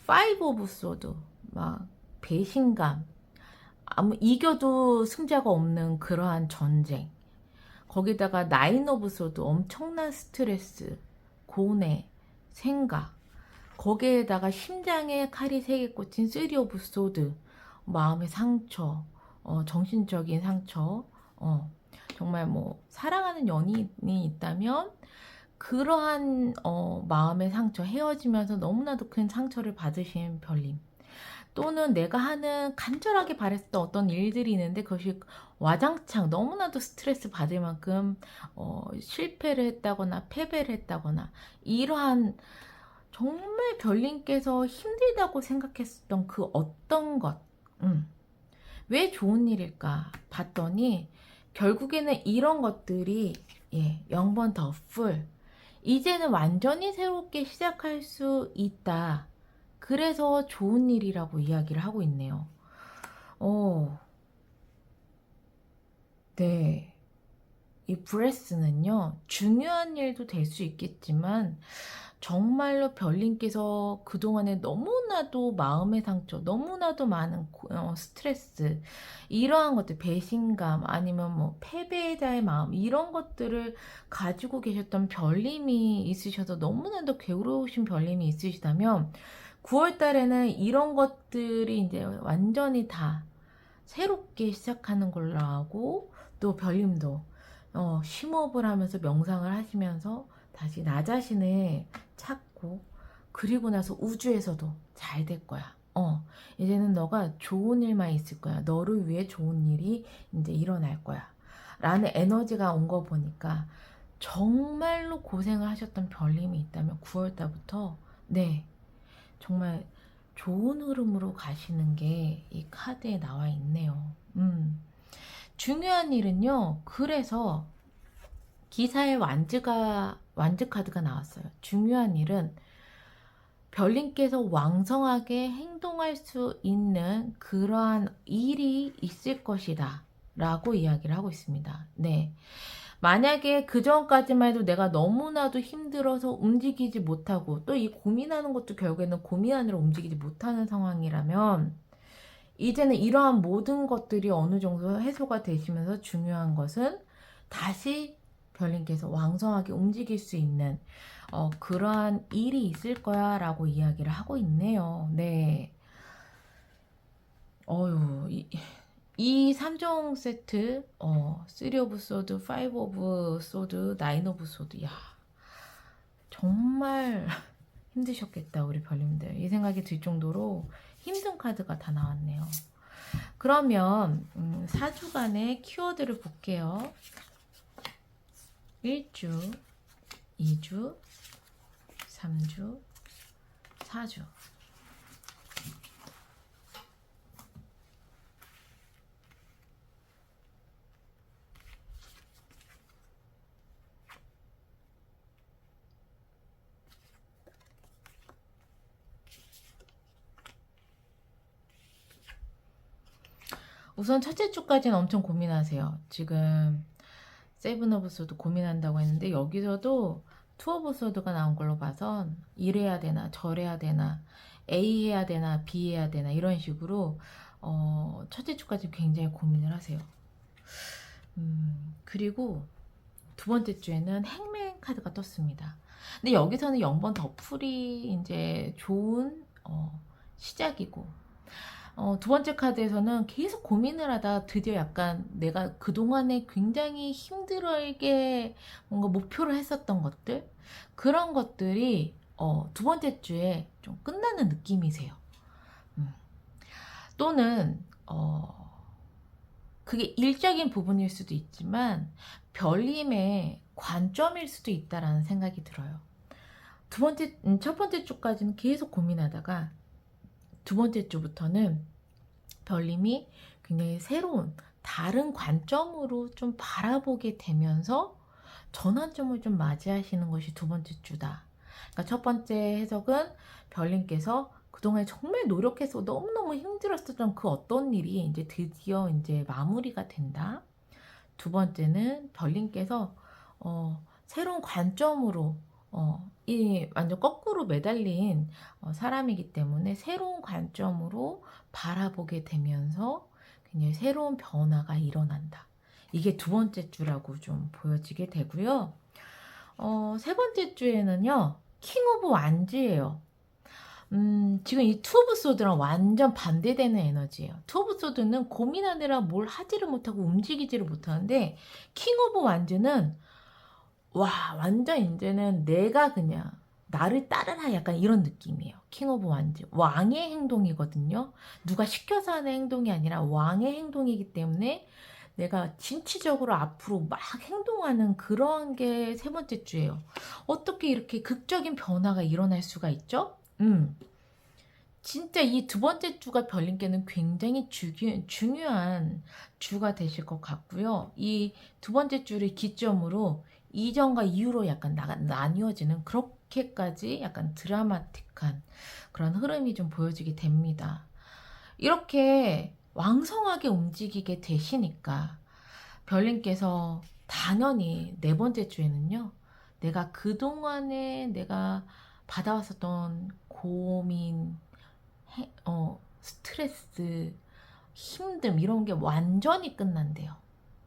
5 오브 소드, 막 배신감, 아무 이겨도 승자가 없는 그러한 전쟁. 거기다가 9 오브 소드, 엄청난 스트레스, 고뇌, 생각. 거기에다가 심장에 칼이 3개 꽂힌 3 오브 소드, 마음의 상처, 정신적인 상처, 정말 뭐 사랑하는 연인이 있다면 그러한 마음의 상처, 헤어지면서 너무나도 큰 상처를 받으신 별님, 또는 내가 하는 간절하게 바랬던 어떤 일들이 있는데 그것이 와장창 너무나도 스트레스 받을 만큼 실패를 했다거나 패배를 했다거나 이러한 정말 별님께서 힘들다고 생각했었던 그 어떤 것, 왜 좋은 일일까 봤더니 결국에는 이런 것들이 0번 더 풀, 이제는 완전히 새롭게 시작할 수 있다. 그래서 좋은 일이라고 이야기를 하고 있네요. 네. 이 브레스는요, 중요한 일도 될 수 있겠지만 정말로 별님께서 그동안에 너무나도 마음의 상처, 너무나도 많은 스트레스, 이러한 것들, 배신감, 아니면 뭐 패배자의 마음, 이런 것들을 가지고 계셨던 별님이 있으셔서 너무나도 괴로우신 별님이 있으시다면 9월 달에는 이런 것들이 이제 완전히 다 새롭게 시작하는 걸로 하고, 또 별님도 심호흡을 하면서 명상을 하시면서 다시 나 자신을 찾고, 그리고 나서 우주에서도 잘 될 거야. 이제는 너가 좋은 일만 있을 거야. 너를 위해 좋은 일이 이제 일어날 거야. 라는 에너지가 온 거 보니까 정말로 고생을 하셨던 별님이 있다면 9월 달부터 정말 좋은 흐름으로 가시는 게 이 카드에 나와 있네요. 중요한 일은요. 그래서 기사에 완즈 카드가 나왔어요. 중요한 일은 별님께서 왕성하게 행동할 수 있는 그러한 일이 있을 것이다 라고 이야기를 하고 있습니다. 만약에 그 전까지만 해도 내가 너무나도 힘들어서 움직이지 못하고, 또 이 고민하는 것도 결국에는 고민하느라 움직이지 못하는 상황이라면 이제는 이러한 모든 것들이 어느 정도 해소가 되시면서 중요한 것은 다시 별님께서 왕성하게 움직일 수 있는 그러한 일이 있을 거야 라고 이야기를 하고 있네요. 이 3종 세트 3 오브 소드, 5 오브 소드, 9 오브 소드, 야 정말 힘드셨겠다 우리 별님들, 이 생각이 들 정도로 힘든 카드가 다 나왔네요. 그러면 4주간의 키워드를 볼게요. 1주, 2주, 3주, 사주. 우선 첫째 주까지는 엄청 고민하세요. 지금 세븐 오브 소드 고민한다고 했는데 여기서도 투 오브 소드가 나온 걸로 봐선 이래야 되나 저래야 되나 A 해야 되나 B 해야 되나 이런 식으로 첫째 주까지 굉장히 고민을 하세요. 그리고 두 번째 주에는 행맨 카드가 떴습니다. 근데 여기서는 0번 더풀이 이제 좋은 시작이고 두 번째 카드에서는 계속 고민을 하다 드디어 약간 내가 그동안에 굉장히 힘들게 뭔가 목표를 했었던 것들 그런 것들이 두 번째 주에 좀 끝나는 느낌이세요. 또는 그게 일적인 부분일 수도 있지만 별님의 관점일 수도 있다라는 생각이 들어요. 첫 번째 주까지는 계속 고민하다가 두 번째 주부터는 별님이 굉장히 새로운 다른 관점으로 좀 바라보게 되면서 전환점을 좀 맞이하시는 것이 두 번째 주다. 그러니까 첫 번째 해석은 별님께서 그동안 정말 노력해서 너무너무 힘들었었던 그 어떤 일이 이제 드디어 이제 마무리가 된다. 두 번째는 별님께서 새로운 관점으로 이 완전 거꾸로 매달린 사람이기 때문에 새로운 관점으로 바라보게 되면서 굉장히 새로운 변화가 일어난다. 이게 두 번째 주라고 좀 보여지게 되고요. 세 번째 주에는요. 킹 오브 완즈예요. 지금 이 투 오브 소드랑 완전 반대되는 에너지예요. 투 오브 소드는 고민하느라 뭘 하지를 못하고 움직이지를 못하는데 킹 오브 완즈는 와 완전 이제는 내가 그냥 나를 따르라 약간 이런 느낌이에요. 킹 오브 완즈 왕의 행동이거든요. 누가 시켜서 하는 행동이 아니라 왕의 행동이기 때문에 내가 진취적으로 앞으로 막 행동하는 그런 게 세 번째 주예요. 어떻게 이렇게 극적인 변화가 일어날 수가 있죠? 진짜 이 두 번째 주가 별님께는 굉장히 중요한 주가 되실 것 같고요. 이 두 번째 주를 기점으로 이전과 이후로 약간 나뉘어지는 그렇게까지 약간 드라마틱한 그런 흐름이 좀 보여지게 됩니다. 이렇게 왕성하게 움직이게 되시니까 별님께서 당연히 네 번째 주에는요. 내가 그동안에 내가 받아왔었던 고민, 스트레스, 힘듦 이런 게 완전히 끝난대요.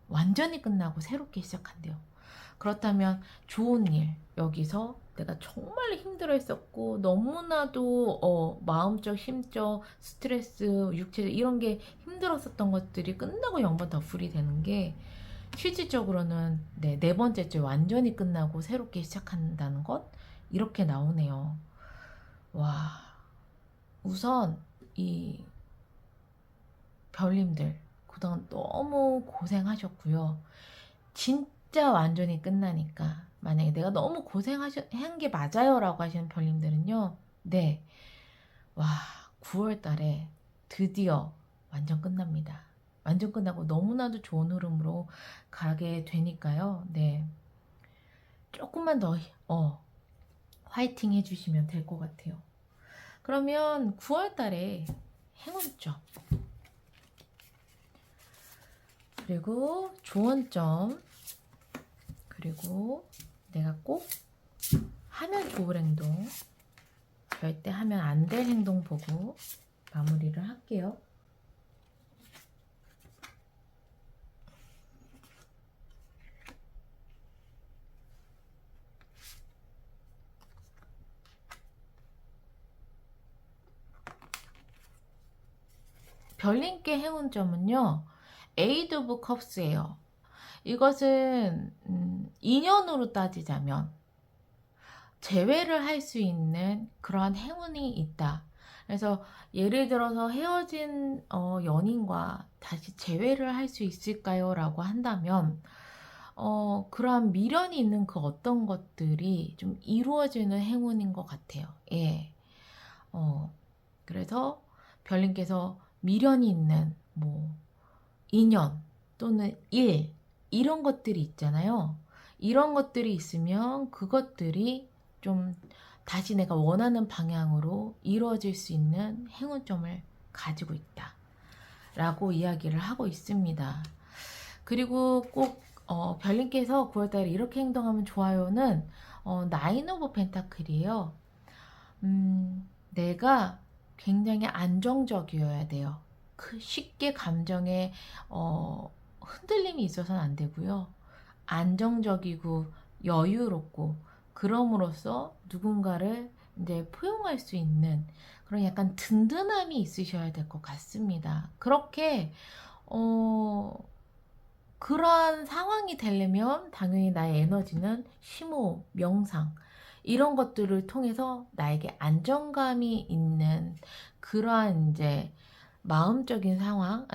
완전히 끝나고 새롭게 시작한대요. 그렇다면 좋은 일 여기서 내가 정말 힘들어 했었고 너무나도 마음적, 심적, 스트레스, 육체적 이런 게 힘들었었던 것들이 끝나고 0번 더 풀이 되는 게 실질적으로는 네 번째 주 완전히 끝나고 새롭게 시작한다는 것 이렇게 나오네요. 와 우선 이 별님들 그동안 너무 고생하셨고요. 진짜 완전히 끝나니까 만약에 내가 너무 고생한 게 맞아요 라고 하시는 별님들은요. 네. 와 9월 달에 드디어 완전 끝납니다. 완전 끝나고 너무나도 좋은 흐름으로 가게 되니까요. 네. 조금만 더 화이팅 해주시면 될 것 같아요. 그러면 9월 달에 행운점 그리고 조언점 그리고 내가 꼭 하면 좋을 행동 절대 하면 안 될 행동 보고 마무리를 할게요. 별님께 행운점은요. 에이드 오브 컵스예요. 이것은 인연으로 따지자면 재회를 할 수 있는 그러한 행운이 있다. 그래서 예를 들어서 헤어진 연인과 다시 재회를 할 수 있을까요? 라고 한다면 그러한 미련이 있는 그 어떤 것들이 좀 이루어지는 행운인 것 같아요. 예. 그래서 별님께서 미련이 있는 뭐 인연 또는 일 이런 것들이 있잖아요. 이런 것들이 있으면 그것들이 좀 다시 내가 원하는 방향으로 이루어질 수 있는 행운점을 가지고 있다 라고 이야기를 하고 있습니다. 그리고 꼭 별님께서 9월달에 이렇게 행동하면 좋아요는 나인 오브 펜타클이에요. 내가 굉장히 안정적이어야 돼요. 쉽게 감정에 흔들림이 있어서는 안 되고요. 안정적이고 여유롭고 그럼으로써 누군가를 이제 포용할 수 있는 그런 약간 든든함이 있으셔야 될 것 같습니다. 그렇게 그러한 상황이 되려면 당연히 나의 에너지는 심호, 명상 이런 것들을 통해서 나에게 안정감이 있는 그러한 이제 마음적인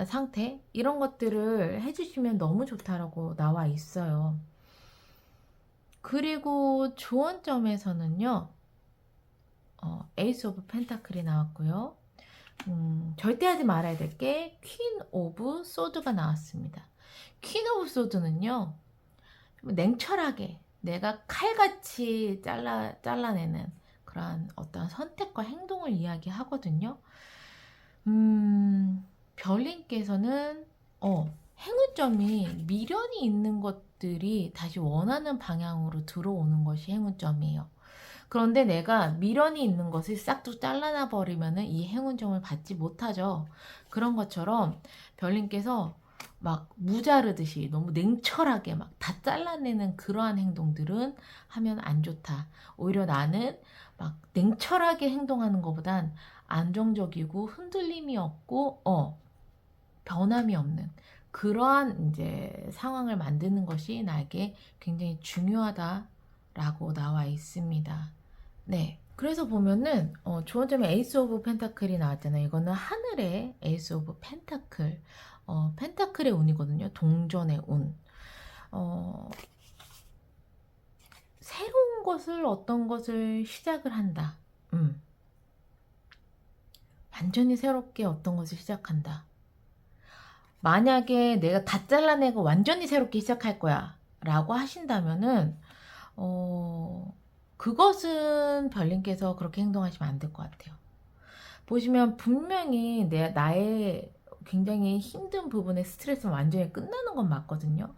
상태 이런 것들을 해주시면 너무 좋다라고 나와 있어요. 그리고 조언점에서는요, 에이스 오브 펜타클이 나왔고요. 절대 하지 말아야 될 게 퀸 오브 소드가 나왔습니다. 퀸 오브 소드는요, 냉철하게 내가 칼같이 잘라내는 그런 어떤 선택과 행동을 이야기하거든요. 별님께서는 행운점이 미련이 있는 것들이 다시 원하는 방향으로 들어오는 것이 행운점이에요. 그런데 내가 미련이 있는 것을 싹둑 잘라놔 버리면 이 행운점을 받지 못하죠. 그런 것처럼 별님께서 막 무자르듯이 너무 냉철하게 막 다 잘라내는 그러한 행동들은 하면 안 좋다. 오히려 나는 막 냉철하게 행동하는 것보단 안정적이고 흔들림이 없고 변함이 없는 그러한 이제 상황을 만드는 것이 나에게 굉장히 중요하다라고 나와 있습니다. 네. 그래서 보면은 조언점에 에이스 오브 펜타클이 나왔잖아요. 이거는 하늘의 에이스 오브 펜타클, 펜타클의 운이거든요. 동전의 운. 새로운 것을 어떤 것을 시작을 한다. 완전히 새롭게 어떤 것을 시작한다. 만약에 내가 다 잘라내고 완전히 새롭게 시작할 거야 라고 하신다면은 그것은 별님께서 그렇게 행동하시면 안 될 것 같아요. 보시면 분명히 나의 굉장히 힘든 부분의 스트레스는 완전히 끝나는 건 맞거든요.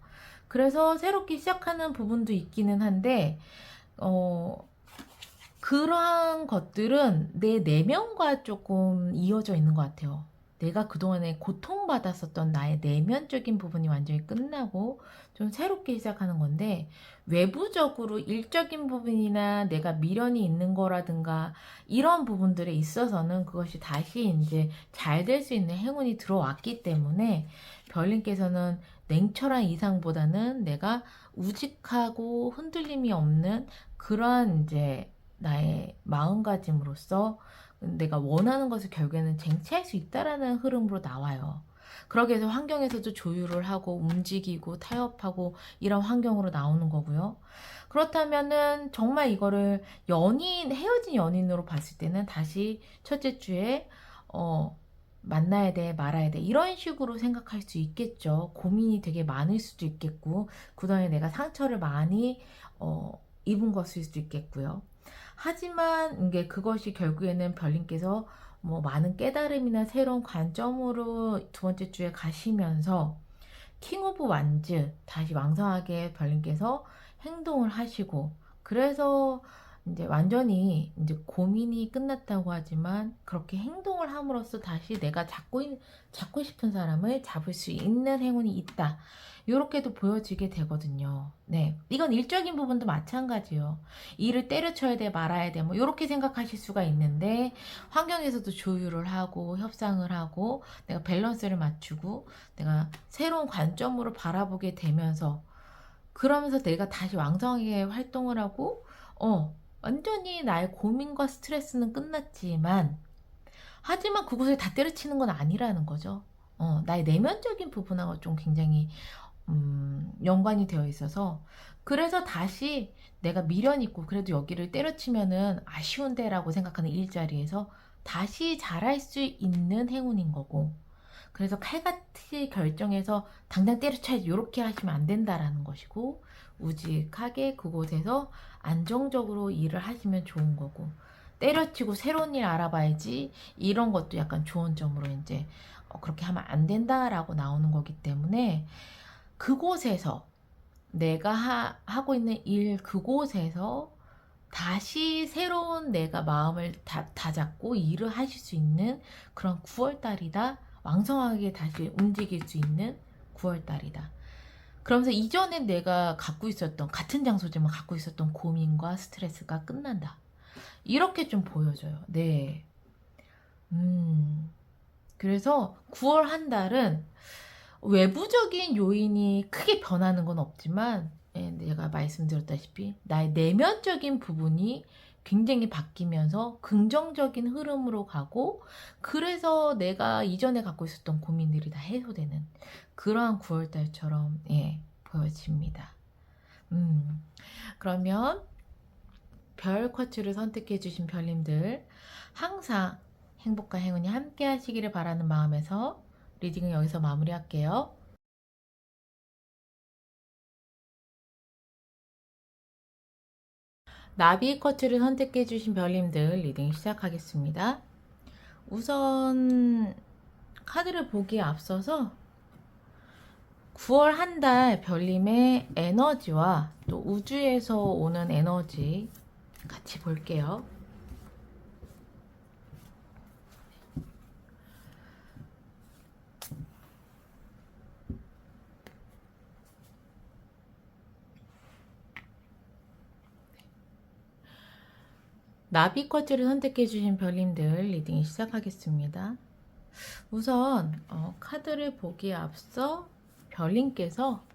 그래서 새롭게 시작하는 부분도 있기는 한데 그러한 것들은 내 내면과 조금 이어져 있는 것 같아요. 내가 그동안에 고통받았었던 나의 내면적인 부분이 완전히 끝나고 좀 새롭게 시작하는 건데 외부적으로 일적인 부분이나 내가 미련이 있는 거라든가 이런 부분들에 있어서는 그것이 다시 이제 잘 될 수 있는 행운이 들어왔기 때문에 별님께서는 냉철한 이상보다는 내가 우직하고 흔들림이 없는 그러한 이제 나의 마음가짐으로써 내가 원하는 것을 결국에는 쟁취할 수 있다라는 흐름으로 나와요. 그러기 위해서 환경에서도 조율을 하고 움직이고 타협하고 이런 환경으로 나오는 거고요. 그렇다면은 정말 이거를 헤어진 연인으로 봤을 때는 다시 첫째 주에 만나야 돼 말아야 돼 이런 식으로 생각할 수 있겠죠. 고민이 되게 많을 수도 있겠고 그동안에 내가 상처를 많이 입은 것일 수도 있겠고요. 하지만 이게 그것이 결국에는 별님께서 뭐 많은 깨달음이나 새로운 관점으로 두 번째 주에 가시면서 킹 오브 완즈 다시 왕성하게 별님께서 행동을 하시고 그래서 이제 완전히 이제 고민이 끝났다고 하지만 그렇게 행동을 함으로써 다시 내가 잡고 싶은 사람을 잡을 수 있는 행운이 있다. 이렇게도 보여지게 되거든요. 네, 이건 일적인 부분도 마찬가지요. 일을 때려쳐야 돼 말아야 돼 뭐 이렇게 생각하실 수가 있는데 환경에서도 조율을 하고 협상을 하고 내가 밸런스를 맞추고 내가 새로운 관점으로 바라보게 되면서 그러면서 내가 다시 왕성하게 활동을 하고 완전히 나의 고민과 스트레스는 끝났지만 하지만 그곳을 다 때려치는 건 아니라는 거죠. 나의 내면적인 부분하고 좀 굉장히 연관이 되어 있어서 그래서 다시 내가 미련 있고 그래도 여기를 때려치면은 아쉬운데 라고 생각하는 일자리에서 다시 잘할 수 있는 행운인 거고, 그래서 칼같이 결정해서 당장 때려쳐야지 이렇게 하시면 안 된다라는 것이고, 우직하게 그곳에서 안정적으로 일을 하시면 좋은 거고, 때려치고 새로운 일 알아봐야지 이런 것도 약간 좋은 점으로 이제 그렇게 하면 안 된다라고 나오는 거기 때문에, 그곳에서 내가 하고 있는 일 그곳에서 다시 새로운 내가 마음을 다잡고 일을 하실 수 있는 그런 9월달이다. 왕성하게 다시 움직일 수 있는 9월달이다. 그러면서 이전에 내가 갖고 있었던, 같은 장소지만 갖고 있었던 고민과 스트레스가 끝난다. 이렇게 좀 보여져요. 네. 그래서 9월 한 달은 외부적인 요인이 크게 변하는 건 없지만, 내가 말씀드렸다시피 나의 내면적인 부분이 굉장히 바뀌면서 긍정적인 흐름으로 가고, 그래서 내가 이전에 갖고 있었던 고민들이 다 해소되는 그러한 9월달처럼 보여집니다. 그러면 별 쿼츠를 선택해 주신 별님들, 항상 행복과 행운이 함께 하시기를 바라는 마음에서 리딩은 여기서 마무리할게요. 나비 쿼츠를 선택해 주신 별님들 리딩 시작하겠습니다. 우선 카드를 보기에 앞서서 9월 한 달 별님의 에너지와 또 우주에서 오는 에너지 같이 볼게요. 나비 쿼츠를 선택해 주신 별님들 리딩 시작하겠습니다. 우선 카드를 보기에 앞서 별님께서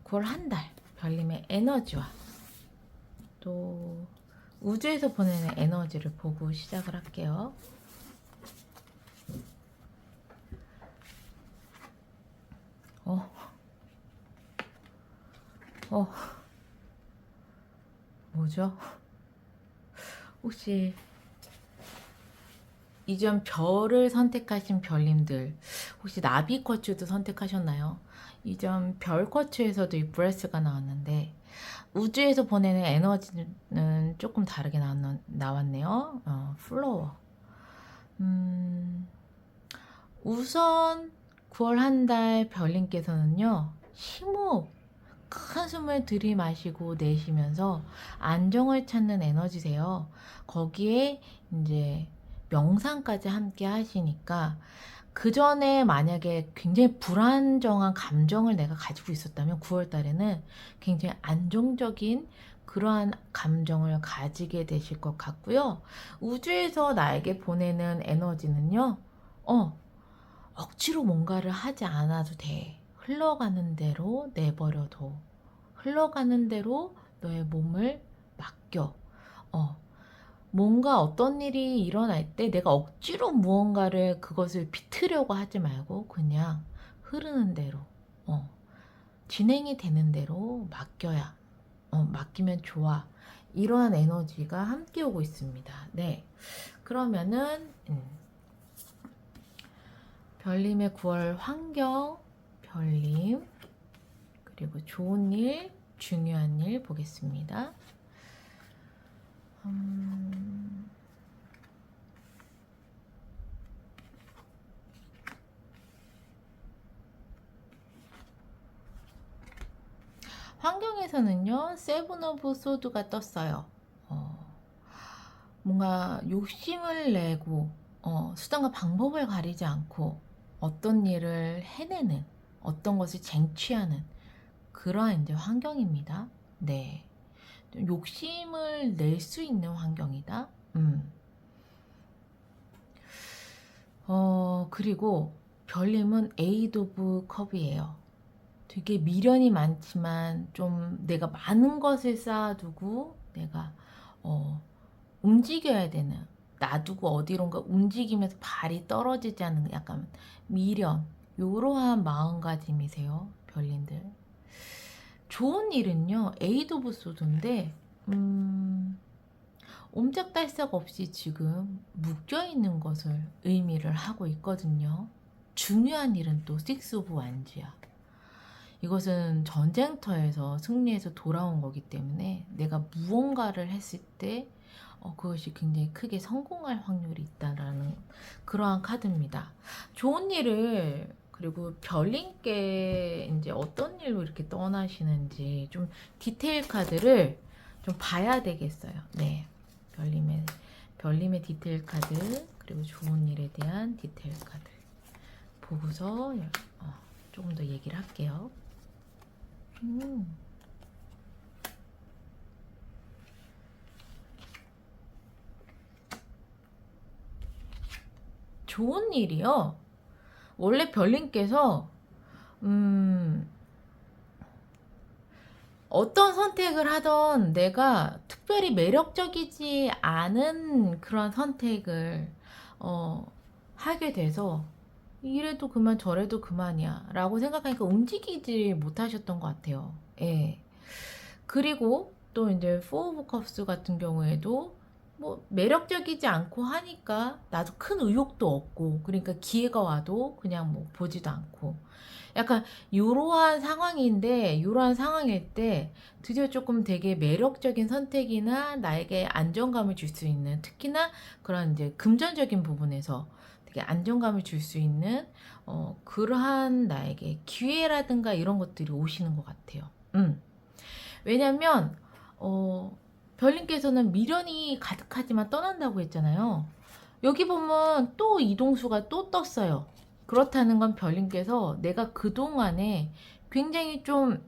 9월 한 달 별님의 에너지와 또 우주에서 보내는 에너지를 보고 시작을 할게요. 뭐죠? 혹시 이전 별을 선택하신 별님들, 혹시 나비 쿼츠도 선택하셨나요? 이전 별 쿼츠에서도 이 브레스가 나왔는데, 우주에서 보내는 에너지는 조금 다르게 나왔네요. 플로워. 우선 9월 한 달 별님께서는요, 심호흡, 큰 숨을 들이마시고 내쉬면서 안정을 찾는 에너지세요. 거기에 이제 명상까지 함께 하시니까, 그 전에 만약에 굉장히 불안정한 감정을 내가 가지고 있었다면 9월 달에는 굉장히 안정적인 그러한 감정을 가지게 되실 것 같고요. 우주에서 나에게 보내는 에너지는요, 억지로 뭔가를 하지 않아도 돼. 흘러가는 대로 내버려둬. 흘러가는 대로 너의 몸을 맡겨. 뭔가 어떤 일이 일어날 때 내가 억지로 무언가를 그것을 비트려고 하지 말고 그냥 흐르는 대로, 진행이 되는 대로 맡기면 좋아. 이러한 에너지가 함께 오고 있습니다. 네. 그러면은, 별님의 9월 환경, 별님, 그리고 좋은 일, 중요한 일 보겠습니다. 환경에서는요, 세븐 오브 소드가 떴어요. 뭔가 욕심을 내고 수단과 방법을 가리지 않고 어떤 일을 해내는, 어떤 것을 쟁취하는 그러한 이제 환경입니다. 네, 욕심을 낼 수 있는 환경이다. 그리고 별님은 에이드 오브 컵이에요. 되게 미련이 많지만 좀 내가 많은 것을 쌓아두고 내가 움직여야 되는, 놔두고 어디론가 움직이면서 발이 떨어지지 않는 약간 미련, 요러한 마음가짐이세요, 별님들. 좋은 일은요, 에이드 오브 소드인데 옴짝달싹 없이 지금 묶여 있는 것을 의미를 하고 있거든요. 중요한 일은 또 식스 오브 완즈야. 이것은 전쟁터에서 승리해서 돌아온 거기 때문에 내가 무언가를 했을 때 그것이 굉장히 크게 성공할 확률이 있다라는 그러한 카드입니다. 좋은 일을, 그리고 별님께 이제 어떤 일로 이렇게 떠나시는지 좀 디테일 카드를 좀 봐야 되겠어요. 네, 별님의 디테일 카드, 그리고 좋은 일에 대한 디테일 카드 보고서 조금 더 얘기를 할게요. 좋은 일이요. 원래 별님께서 어떤 선택을 하던 내가 특별히 매력적이지 않은 그런 선택을 하게 돼서 이래도 그만 저래도 그만이야 라고 생각하니까 움직이지 못하셨던 것 같아요. 예. 그리고 또 이제 포 오브 컵스 같은 경우에도 뭐 매력적이지 않고 하니까 나도 큰 의욕도 없고, 그러니까 기회가 와도 그냥 뭐 보지도 않고, 약간 이러한 상황인데, 이러한 상황일 때 드디어 조금 되게 매력적인 선택이나 나에게 안정감을 줄 수 있는, 특히나 그런 이제 금전적인 부분에서 되게 안정감을 줄 수 있는 그러한 나에게 기회라든가 이런 것들이 오시는 것 같아요. 왜냐면 별님께서는 미련이 가득하지만 떠난다고 했잖아요. 여기 보면 또 이동수가 또 떴어요. 그렇다는 건 별님께서 내가 그동안에 굉장히 좀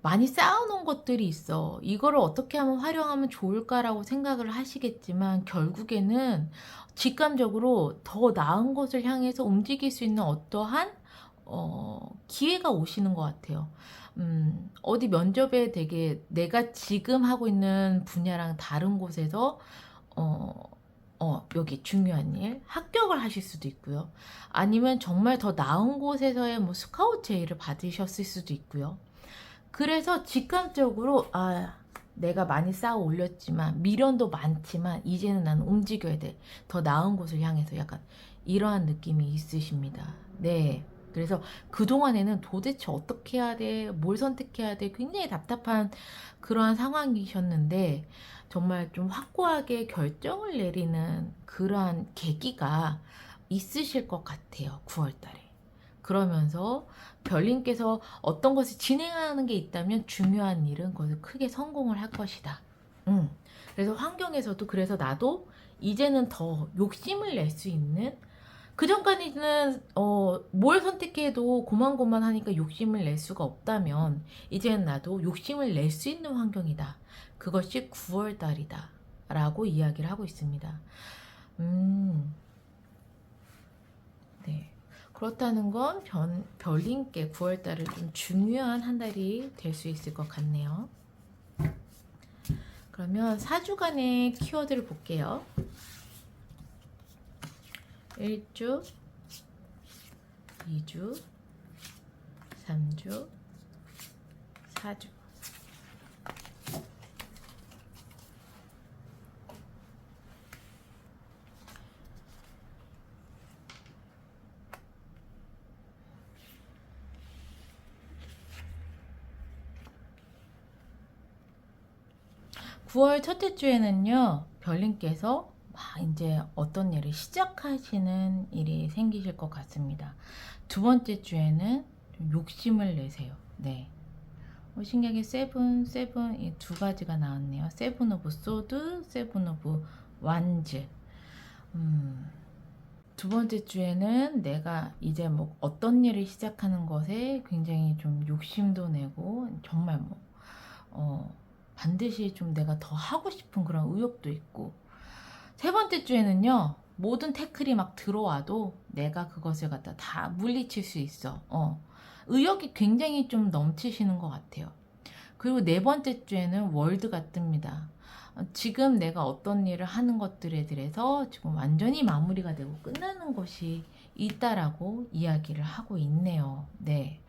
많이 쌓아놓은 것들이 있어. 이거를 어떻게 하면 활용하면 좋을까라고 생각을 하시겠지만, 결국에는 직감적으로 더 나은 것을 향해서 움직일 수 있는 어떠한 기회가 오시는 것 같아요. 어디 면접에 되게 내가 지금 하고 있는 분야랑 다른 곳에서 여기 중요한 일 합격을 하실 수도 있고요. 아니면 정말 더 나은 곳에서의 뭐 스카우트 제의를 받으셨을 수도 있고요. 그래서 직감적으로 내가 많이 쌓아 올렸지만, 미련도 많지만 이제는 나는 움직여야 돼, 더 나은 곳을 향해서, 약간 이러한 느낌이 있으십니다. 네. 그래서 그동안에는 도대체 어떻게 해야 돼, 뭘 선택해야 돼, 굉장히 답답한 그러한 상황이셨는데, 정말 좀 확고하게 결정을 내리는 그러한 계기가 있으실 것 같아요, 9월달에. 그러면서 별님께서 어떤 것을 진행하는 게 있다면 중요한 일은 거기서 크게 성공을 할 것이다. 그래서 환경에서도, 그래서 나도 이제는 더 욕심을 낼 수 있는, 그전까지는 뭘 선택해도 고만고만하니까 욕심을 낼 수가 없다면, 이제는 나도 욕심을 낼 수 있는 환경이다. 그것이 9월달이다 라고 이야기를 하고 있습니다. 네. 그렇다는 건 별님께 9월달은 좀 중요한 한 달이 될 수 있을 것 같네요. 그러면 4주간의 키워드를 볼게요. 1주, 2주, 3주, 4주. 9월 첫째 주에는요, 별님께서 이제 어떤 일을 시작하시는 일이 생기실 것 같습니다. 두 번째 주에는 좀 욕심을 내세요. 네. 신기하게 세븐 이 두 가지가 나왔네요. 세븐 오브 소드, 세븐 오브 완즈. 두 번째 주에는 내가 이제 뭐 어떤 일을 시작하는 것에 굉장히 좀 욕심도 내고, 정말 반드시 좀 내가 더 하고 싶은 그런 의욕도 있고, 세 번째 주에는요, 모든 태클이 막 들어와도 내가 그것을 갖다 다 물리칠 수 있어. 의욕이 굉장히 좀 넘치시는 것 같아요. 그리고 네 번째 주에는 월드가 뜹니다. 지금 내가 어떤 일을 하는 것들에 대해서 지금 완전히 마무리가 되고 끝나는 것이 있다라고 이야기를 하고 있네요. 네.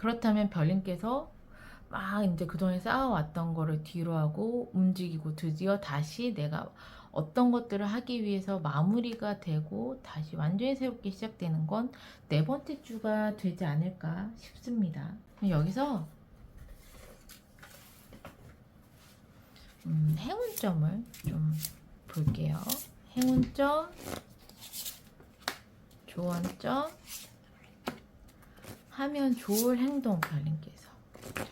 그렇다면 별님께서 막 이제 그동안 쌓아왔던 거를 뒤로 하고 움직이고 드디어 다시 내가 어떤 것들을 하기 위해서 마무리가 되고 다시 완전히 새롭게 시작되는 건 네 번째 주가 되지 않을까 싶습니다. 여기서 행운점을 좀 볼게요. 행운점, 조언점, 하면 좋을 행동 별님께서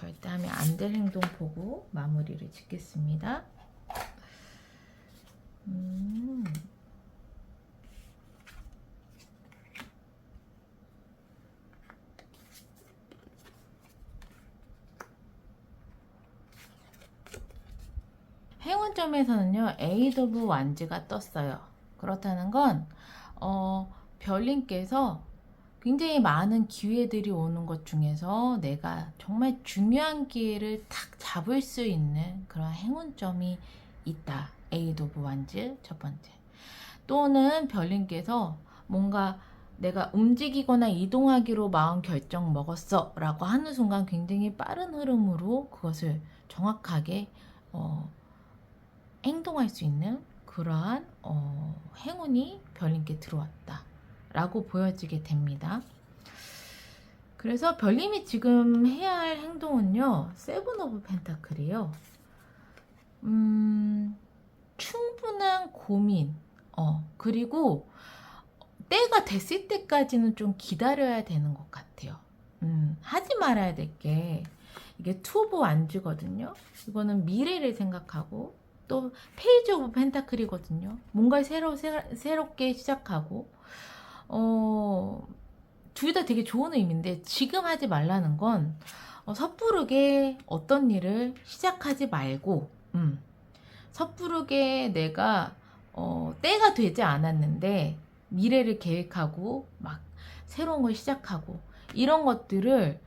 절대 하면 안 될 행동 보고 마무리를 짓겠습니다. 행운점에서는요, 에이드 오브 완즈가 떴어요. 그렇다는 건 별님께서 굉장히 많은 기회들이 오는 것 중에서 내가 정말 중요한 기회를 탁 잡을 수 있는 그런 행운점이 있다. 에이드 오브 완즈 첫 번째. 또는 별님께서 뭔가 내가 움직이거나 이동하기로 마음 결정 먹었어 라고 하는 순간 굉장히 빠른 흐름으로 그것을 정확하게 행동할 수 있는 그러한 행운이 별님께 들어왔다 라고 보여지게 됩니다. 그래서 별님이 지금 해야 할 행동은요, 세븐 오브 펜타클이에요. 충분한 고민, 그리고 때가 됐을 때까지는 좀 기다려야 되는 것 같아요. 하지 말아야 될 게 이게 투 오브 완즈거든요. 이거는 미래를 생각하고 또 페이지 오브 펜타클이거든요. 뭔가 새롭게 시작하고 둘 다 되게 좋은 의미인데 지금 하지 말라는 건 섣부르게 어떤 일을 시작하지 말고 섣부르게 내가 때가 되지 않았는데 미래를 계획하고 막 새로운 걸 시작하고 이런 것들을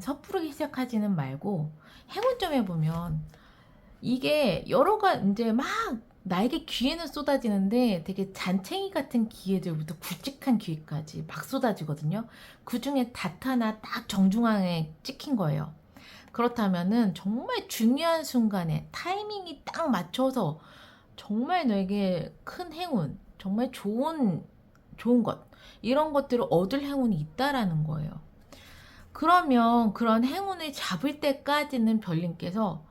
섣부르게 시작하지는 말고 행운점에 보면 이게 여러가 이제 막 나에게 기회는 쏟아지는데 되게 잔챙이 같은 기회들부터 굵직한 기회까지 막 쏟아지거든요. 그 중에 達하나 딱 정중앙에 찍힌 거예요. 그렇다면은 정말 중요한 순간에 타이밍이 딱 맞춰서 정말 너에게 큰 행운, 정말 좋은 것 이런 것들을 얻을 행운이 있다라는 거예요. 그러면 그런 행운을 잡을 때까지는 별님께서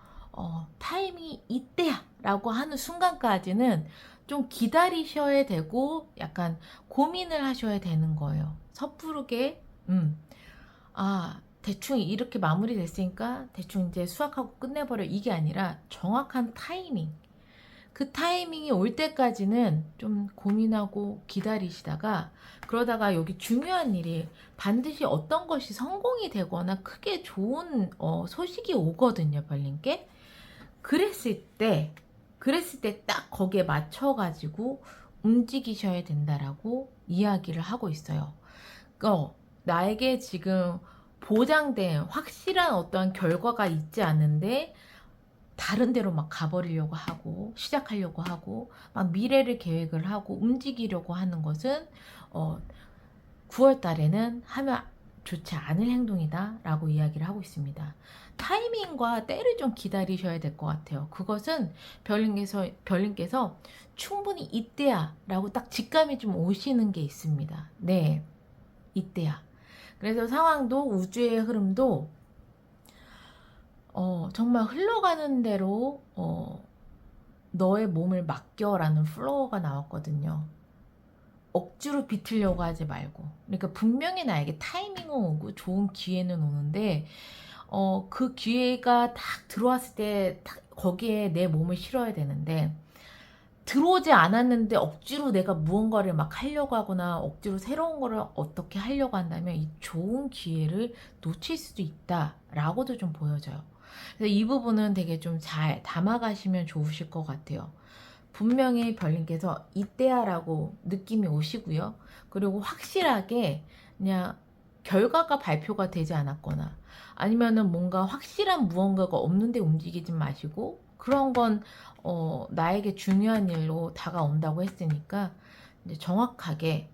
타이밍이 이때야 라고 하는 순간까지는 좀 기다리셔야 되고 약간 고민을 하셔야 되는 거예요. 섣부르게 대충 이렇게 마무리 됐으니까 대충 이제 수학하고 끝내버려 이게 아니라 정확한 타이밍, 그 타이밍이 올 때까지는 좀 고민하고 기다리시다가 그러다가 여기 중요한 일이 반드시 어떤 것이 성공이 되거나 크게 좋은 소식이 오거든요, 별님께. 그랬을 때 딱 거기에 맞춰가지고 움직이셔야 된다라고 이야기를 하고 있어요. 나에게 지금 보장된 확실한 어떠한 결과가 있지 않은데 다른 데로 막 가버리려고 하고 시작하려고 하고 막 미래를 계획을 하고 움직이려고 하는 것은 9월 달에는 하면 좋지 않을 행동이다 라고 이야기를 하고 있습니다. 타이밍과 때를 좀 기다리셔야 될 것 같아요. 그것은 별님께서 충분히 이때야 라고 딱 직감이 좀 오시는 게 있습니다. 네, 이때야. 그래서 상황도 우주의 흐름도 정말 흘러가는 대로 너의 몸을 맡겨라는 플로어가 나왔거든요. 억지로 비틀려고 하지 말고. 그러니까 분명히 나에게 타이밍은 오고 좋은 기회는 오는데 그 기회가 딱 들어왔을 때 거기에 내 몸을 실어야 되는데 들어오지 않았는데 억지로 내가 무언가를 막 하려고 하거나 억지로 새로운 거를 어떻게 하려고 한다면 이 좋은 기회를 놓칠 수도 있다라고도 좀 보여져요. 그래서 이 부분은 되게 좀 잘 담아가시면 좋으실 것 같아요. 분명히 별님께서 이때야 라고 느낌이 오시고요. 그리고 확실하게 그냥 결과가 발표가 되지 않았거나 아니면은 뭔가 확실한 무언가가 없는데 움직이지 마시고 그런 건 나에게 중요한 일로 다가온다고 했으니까 이제 정확하게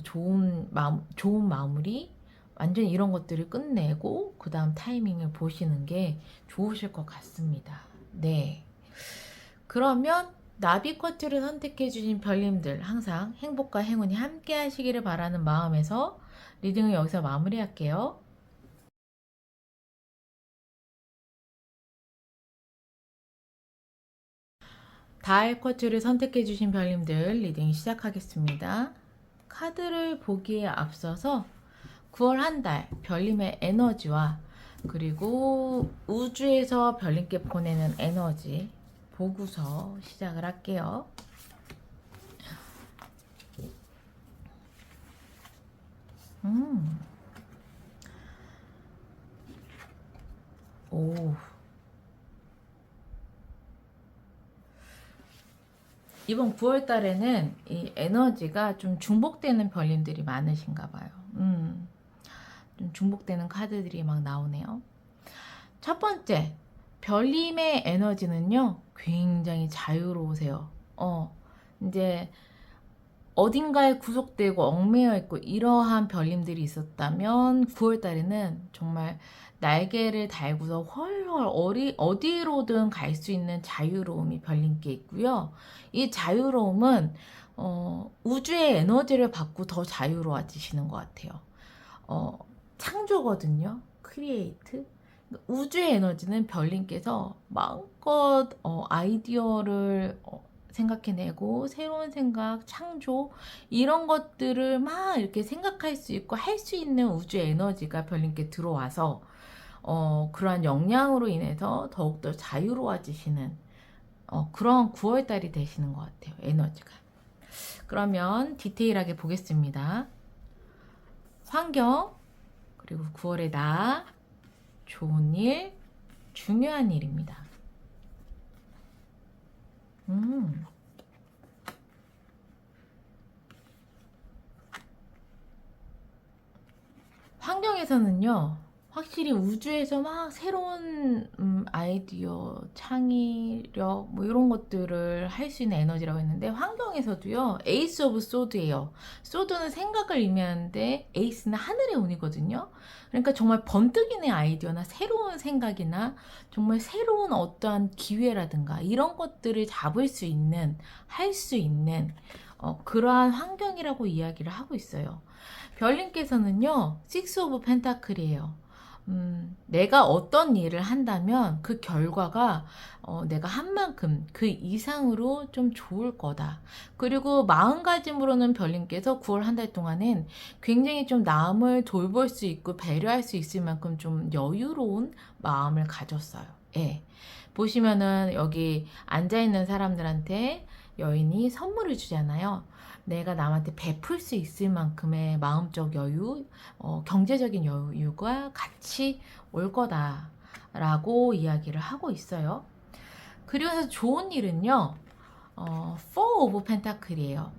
좋은 마무리 완전 이런 것들을 끝내고 그 다음 타이밍을 보시는 게 좋으실 것 같습니다. 네. 그러면 나비 쿼츠를 선택해 주신 별님들 항상 행복과 행운이 함께 하시기를 바라는 마음에서 리딩을 여기서 마무리할게요. 다알 쿼츠를 선택해 주신 별님들 리딩 시작하겠습니다. 카드를 보기에 앞서서 9월 한 달 별님의 에너지와 그리고 우주에서 별님께 보내는 에너지 보고서 시작을 할게요. 오. 이번 9월 달에는 이 에너지가 좀 중복되는 별님들이 많으신가 봐요. 좀 중복되는 카드들이 막 나오네요. 첫 번째, 별님의 에너지는요, 굉장히 자유로우세요. 이제 어딘가에 구속되고 얽매여 있고 이러한 별님들이 있었다면 9월 달에는 정말 날개를 달고서 훨훨 어디로든 갈 수 있는 자유로움이 별님께 있고요. 이 자유로움은 우주의 에너지를 받고 더 자유로워지시는 것 같아요. 창조거든요. 크리에이트. 우주의 에너지는 별님께서 마음껏 아이디어를 생각해내고 새로운 생각, 창조 이런 것들을 막 이렇게 생각할 수 있고 할 수 있는 우주의 에너지가 별님께 들어와서 그러한 역량으로 인해서 더욱더 자유로워지시는 그런 9월달이 되시는 것 같아요. 에너지가. 그러면 디테일하게 보겠습니다. 환경, 그리고 9월의 나, 좋은 일, 중요한 일입니다. 환경에서는요, 확실히 우주에서 막 새로운 아이디어, 창의력 뭐 이런 것들을 할 수 있는 에너지라고 했는데 환경에서도요. 에이스 오브 소드예요. 소드는 생각을 의미하는데 에이스는 하늘의 운이거든요. 그러니까 정말 번뜩이는 아이디어나 새로운 생각이나 정말 새로운 어떠한 기회라든가 이런 것들을 잡을 수 있는 할 수 있는 그러한 환경이라고 이야기를 하고 있어요. 별님께서는요, 식스 오브 펜타클이에요. 내가 어떤 일을 한다면 그 결과가 내가 한 만큼 그 이상으로 좀 좋을 거다. 그리고 마음가짐으로는 별님께서 9월 한 달 동안은 굉장히 좀 남을 돌볼 수 있고 배려할 수 있을 만큼 좀 여유로운 마음을 가졌어요. 예. 보시면은 여기 앉아있는 사람들한테 여인이 선물을 주잖아요. 내가 남한테 베풀 수 있을 만큼의 마음적 여유, 경제적인 여유가 같이 올 거다라고 이야기를 하고 있어요. 그리고 좋은 일은요, Four of Pentacle이에요.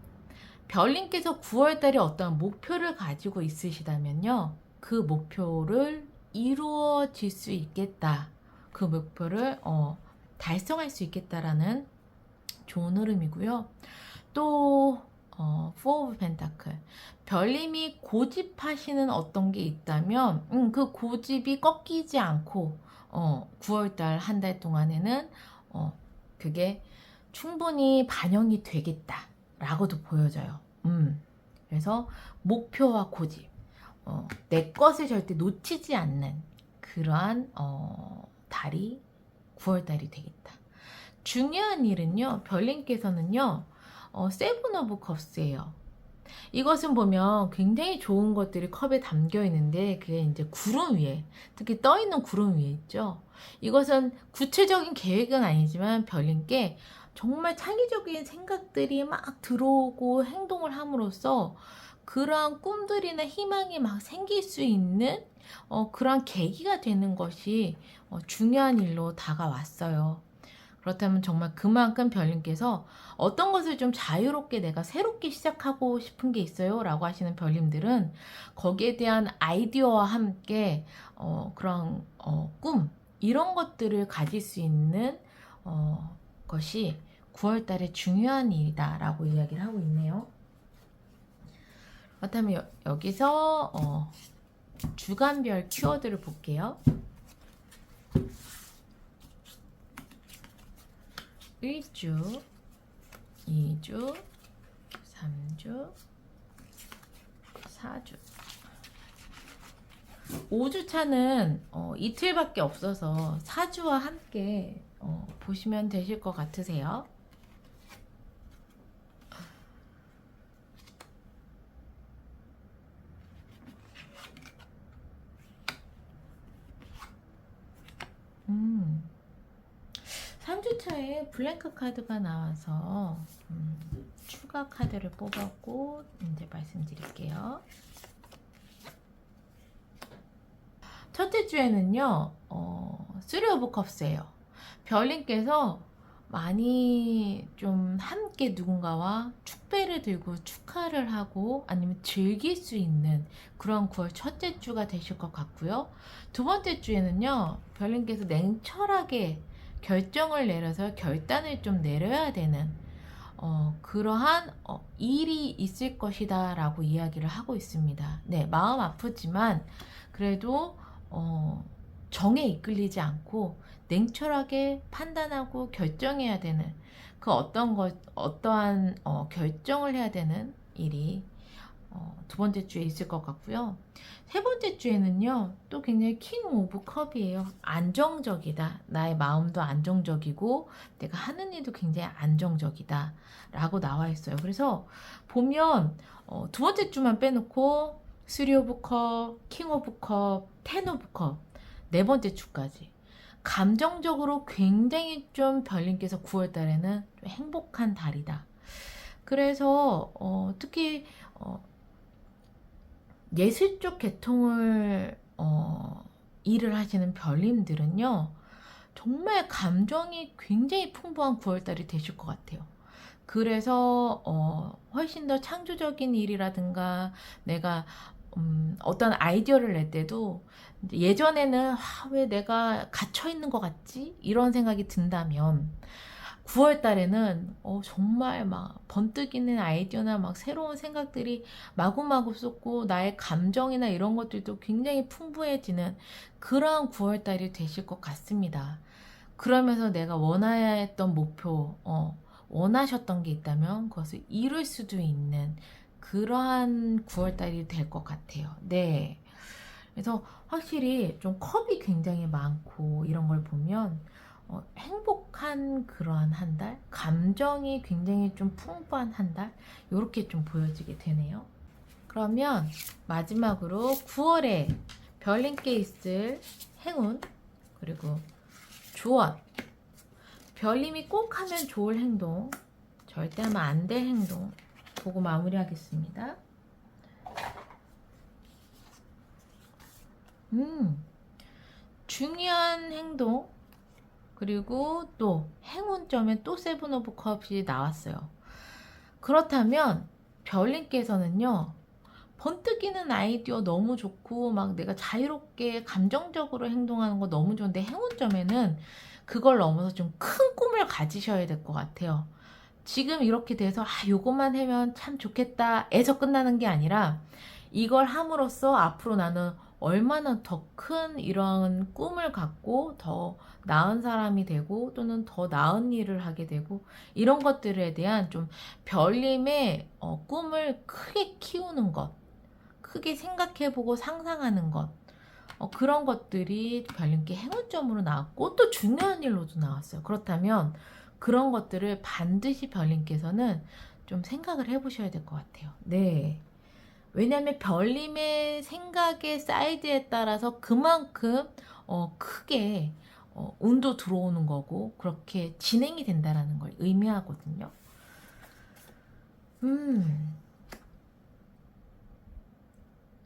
별님께서 9월달에 어떤 목표를 가지고 있으시다면요, 그 목표를 이루어질 수 있겠다. 그 목표를 달성할 수 있겠다라는 좋은 흐름이고요. 또 Four of Pentacle. 별님이 고집하시는 어떤 게 있다면 그 고집이 꺾이지 않고 9월달 한 달 동안에는 그게 충분히 반영이 되겠다라고도 보여져요. 그래서 목표와 고집, 내 것을 절대 놓치지 않는 그러한 달이 9월달이 되겠다. 중요한 일은요, 별님께서는요, 세븐 오브 컵스예요. 이것은 보면 굉장히 좋은 것들이 컵에 담겨 있는데 그게 이제 구름 위에, 특히 떠 있는 구름 위에 있죠. 이것은 구체적인 계획은 아니지만 별님께 정말 창의적인 생각들이 막 들어오고 행동을 함으로써 그러한 꿈들이나 희망이 막 생길 수 있는 그러한 계기가 되는 것이 중요한 일로 다가왔어요. 그렇다면 정말 그만큼 별님께서 어떤 것을 좀 자유롭게 내가 새롭게 시작하고 싶은 게 있어요 라고 하시는 별님들은 거기에 대한 아이디어와 함께 그런 꿈 이런 것들을 가질 수 있는 것이 9월달에 중요한 일이다 라고 이야기를 하고 있네요. 그렇다면 여기서 주간별 키워드를 볼게요. 1주, 2주, 3주, 4주. 5주차는 이틀밖에 없어서 4주와 함께 보시면 되실 것 같으세요. 음. 3주차에 블랭크 카드가 나와서 추가 카드를 뽑았고 이제 말씀드릴게요. 첫째 주에는요, 쓰리 오브 컵스예요. 별님께서 많이 좀 함께 누군가와 축배를 들고 축하를 하고 아니면 즐길 수 있는 그런 9월 첫째 주가 되실 것 같고요. 두 번째 주에는요, 별님께서 냉철하게 결정을 내려서 결단을 좀 내려야 되는 그러한 일이 있을 것이다 라고 이야기를 하고 있습니다. 네, 마음 아프지만 그래도 정에 이끌리지 않고 냉철하게 판단하고 결정해야 되는 그 어떠한 결정을 해야 되는 일이 두 번째 주에 있을 것 같고요. 세 번째 주에는요, 또 굉장히 킹 오브 컵이에요. 안정적이다. 나의 마음도 안정적이고 내가 하는 일도 굉장히 안정적이다 라고 나와 있어요. 그래서 보면 두 번째 주만 빼놓고 3 오브 컵, 킹 오브 컵, 10 오브 컵, 네 번째 주까지 감정적으로 굉장히 좀 별님께서 9월 달에는 좀 행복한 달이다. 그래서 특히 예술 쪽 계통을 일을 하시는 별님들은요, 정말 감정이 굉장히 풍부한 9월달이 되실 것 같아요. 그래서 훨씬 더 창조적인 일이라든가 내가 어떤 아이디어를 낼 때도 예전에는 왜 내가 갇혀 있는 것 같지? 이런 생각이 든다면 9월 달에는 정말 막 번뜩이는 아이디어나 막 새로운 생각들이 마구마구 쏟고 나의 감정이나 이런 것들도 굉장히 풍부해지는 그러한 9월 달이 되실 것 같습니다. 그러면서 내가 원해야 했던 목표, 원하셨던 게 있다면 그것을 이룰 수도 있는 그러한 9월 달이 될 것 같아요. 네. 그래서 확실히 좀 컵이 굉장히 많고 이런 걸 보면 행복한 그러한 한 달, 감정이 굉장히 좀 풍부한 한 달, 이렇게 좀 보여지게 되네요. 그러면 마지막으로 9월에 별님께 있을 행운, 그리고 조언, 별님이 꼭 하면 좋을 행동, 절대 하면 안 될 행동 보고 마무리하겠습니다. 중요한 행동, 그리고 또 행운점에 또 세븐 오브 컵이 나왔어요. 그렇다면 별님께서는요, 번뜩이는 아이디어 너무 좋고 막 내가 자유롭게 감정적으로 행동하는 거 너무 좋은데 행운점에는 그걸 넘어서 좀 큰 꿈을 가지셔야 될 것 같아요. 지금 이렇게 돼서 요것만 하면 참 좋겠다 에서 끝나는 게 아니라 이걸 함으로써 앞으로 나는 얼마나 더 큰 이런 꿈을 갖고 더 나은 사람이 되고 또는 더 나은 일을 하게 되고 이런 것들에 대한 좀 별님의 꿈을 크게 키우는 것, 크게 생각해보고 상상하는 것, 그런 것들이 별님께 행운점으로 나왔고 또 중요한 일로도 나왔어요. 그렇다면 그런 것들을 반드시 별님께서는 좀 생각을 해보셔야 될 것 같아요. 네. 왜냐하면 별님의 생각의 사이즈에 따라서 그만큼 크게 운도 들어오는 거고 그렇게 진행이 된다는 걸 의미하거든요.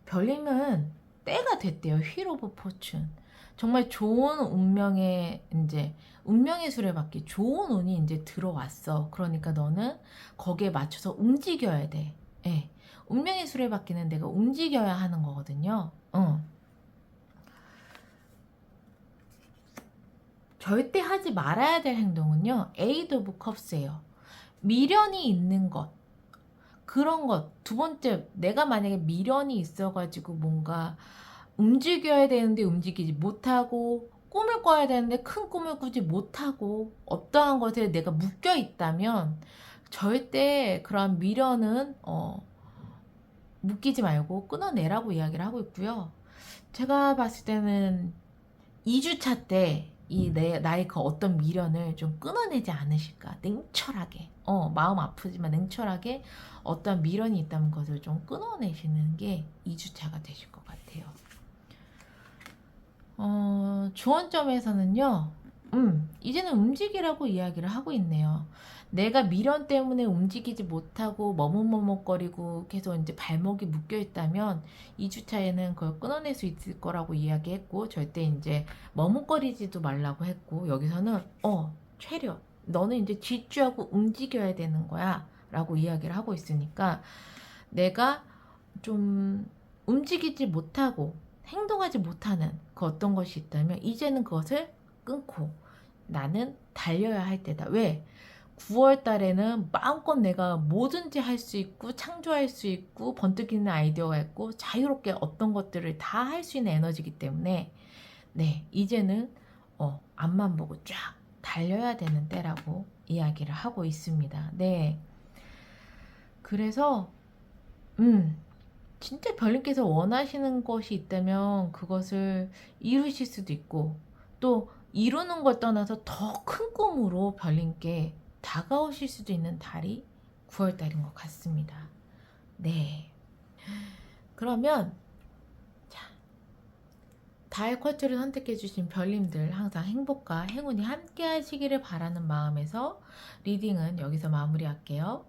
별님은 때가 됐대요. 휠 오브 포춘. 정말 좋은 운명의 수레바퀴, 좋은 운이 이제 들어왔어. 그러니까 너는 거기에 맞춰서 움직여야 돼. 예. 운명의 수레바퀴는 내가 움직여야 하는 거거든요. 절대 하지 말아야 될 행동은요, 에이드 오브 컵스예요. 미련이 있는 것, 그런 것. 두 번째, 내가 만약에 미련이 있어가지고 뭔가 움직여야 되는데 움직이지 못하고, 꿈을 꿔야 되는데 큰 꿈을 꾸지 못하고, 어떠한 것에 내가 묶여 있다면 절대 그런 미련은 묶이지 말고 끊어내라고 이야기를 하고 있고요. 제가 봤을 때는 2주차 때 나의 그 어떤 미련을 좀 끊어내지 않으실까. 냉철하게. 마음 아프지만 냉철하게 어떤 미련이 있다는 것을 좀 끊어내시는 게 2주차가 되실 것 같아요. 조언점에서는요, 이제는 움직이라고 이야기를 하고 있네요. 내가 미련 때문에 움직이지 못하고 머뭇머뭇거리고 계속 이제 발목이 묶여 있다면 2주차에는 그걸 끊어낼 수 있을 거라고 이야기했고, 절대 이제 머뭇거리지도 말라고 했고, 여기서는 체력, 너는 이제 질주하고 움직여야 되는 거야 라고 이야기를 하고 있으니까, 내가 좀 움직이지 못하고 행동하지 못하는 그 어떤 것이 있다면 이제는 그것을 끊고 나는 달려야 할 때다. 왜? 9월 달에는 마음껏 내가 뭐든지 할 수 있고 창조할 수 있고 번뜩이는 아이디어가 있고 자유롭게 어떤 것들을 다 할 수 있는 에너지이기 때문에 네, 이제는 앞만 보고 쫙 달려야 되는 때라고 이야기를 하고 있습니다. 네. 그래서 진짜 별님께서 원하시는 것이 있다면 그것을 이루실 수도 있고, 또 이루는 걸 떠나서 더 큰 꿈으로 별님께 다가오실 수도 있는 달이 9월 달인 것 같습니다. 네. 그러면 자, 달 쿼트를 선택해주신 별님들 항상 행복과 행운이 함께 하시기를 바라는 마음에서 리딩은 여기서 마무리할게요.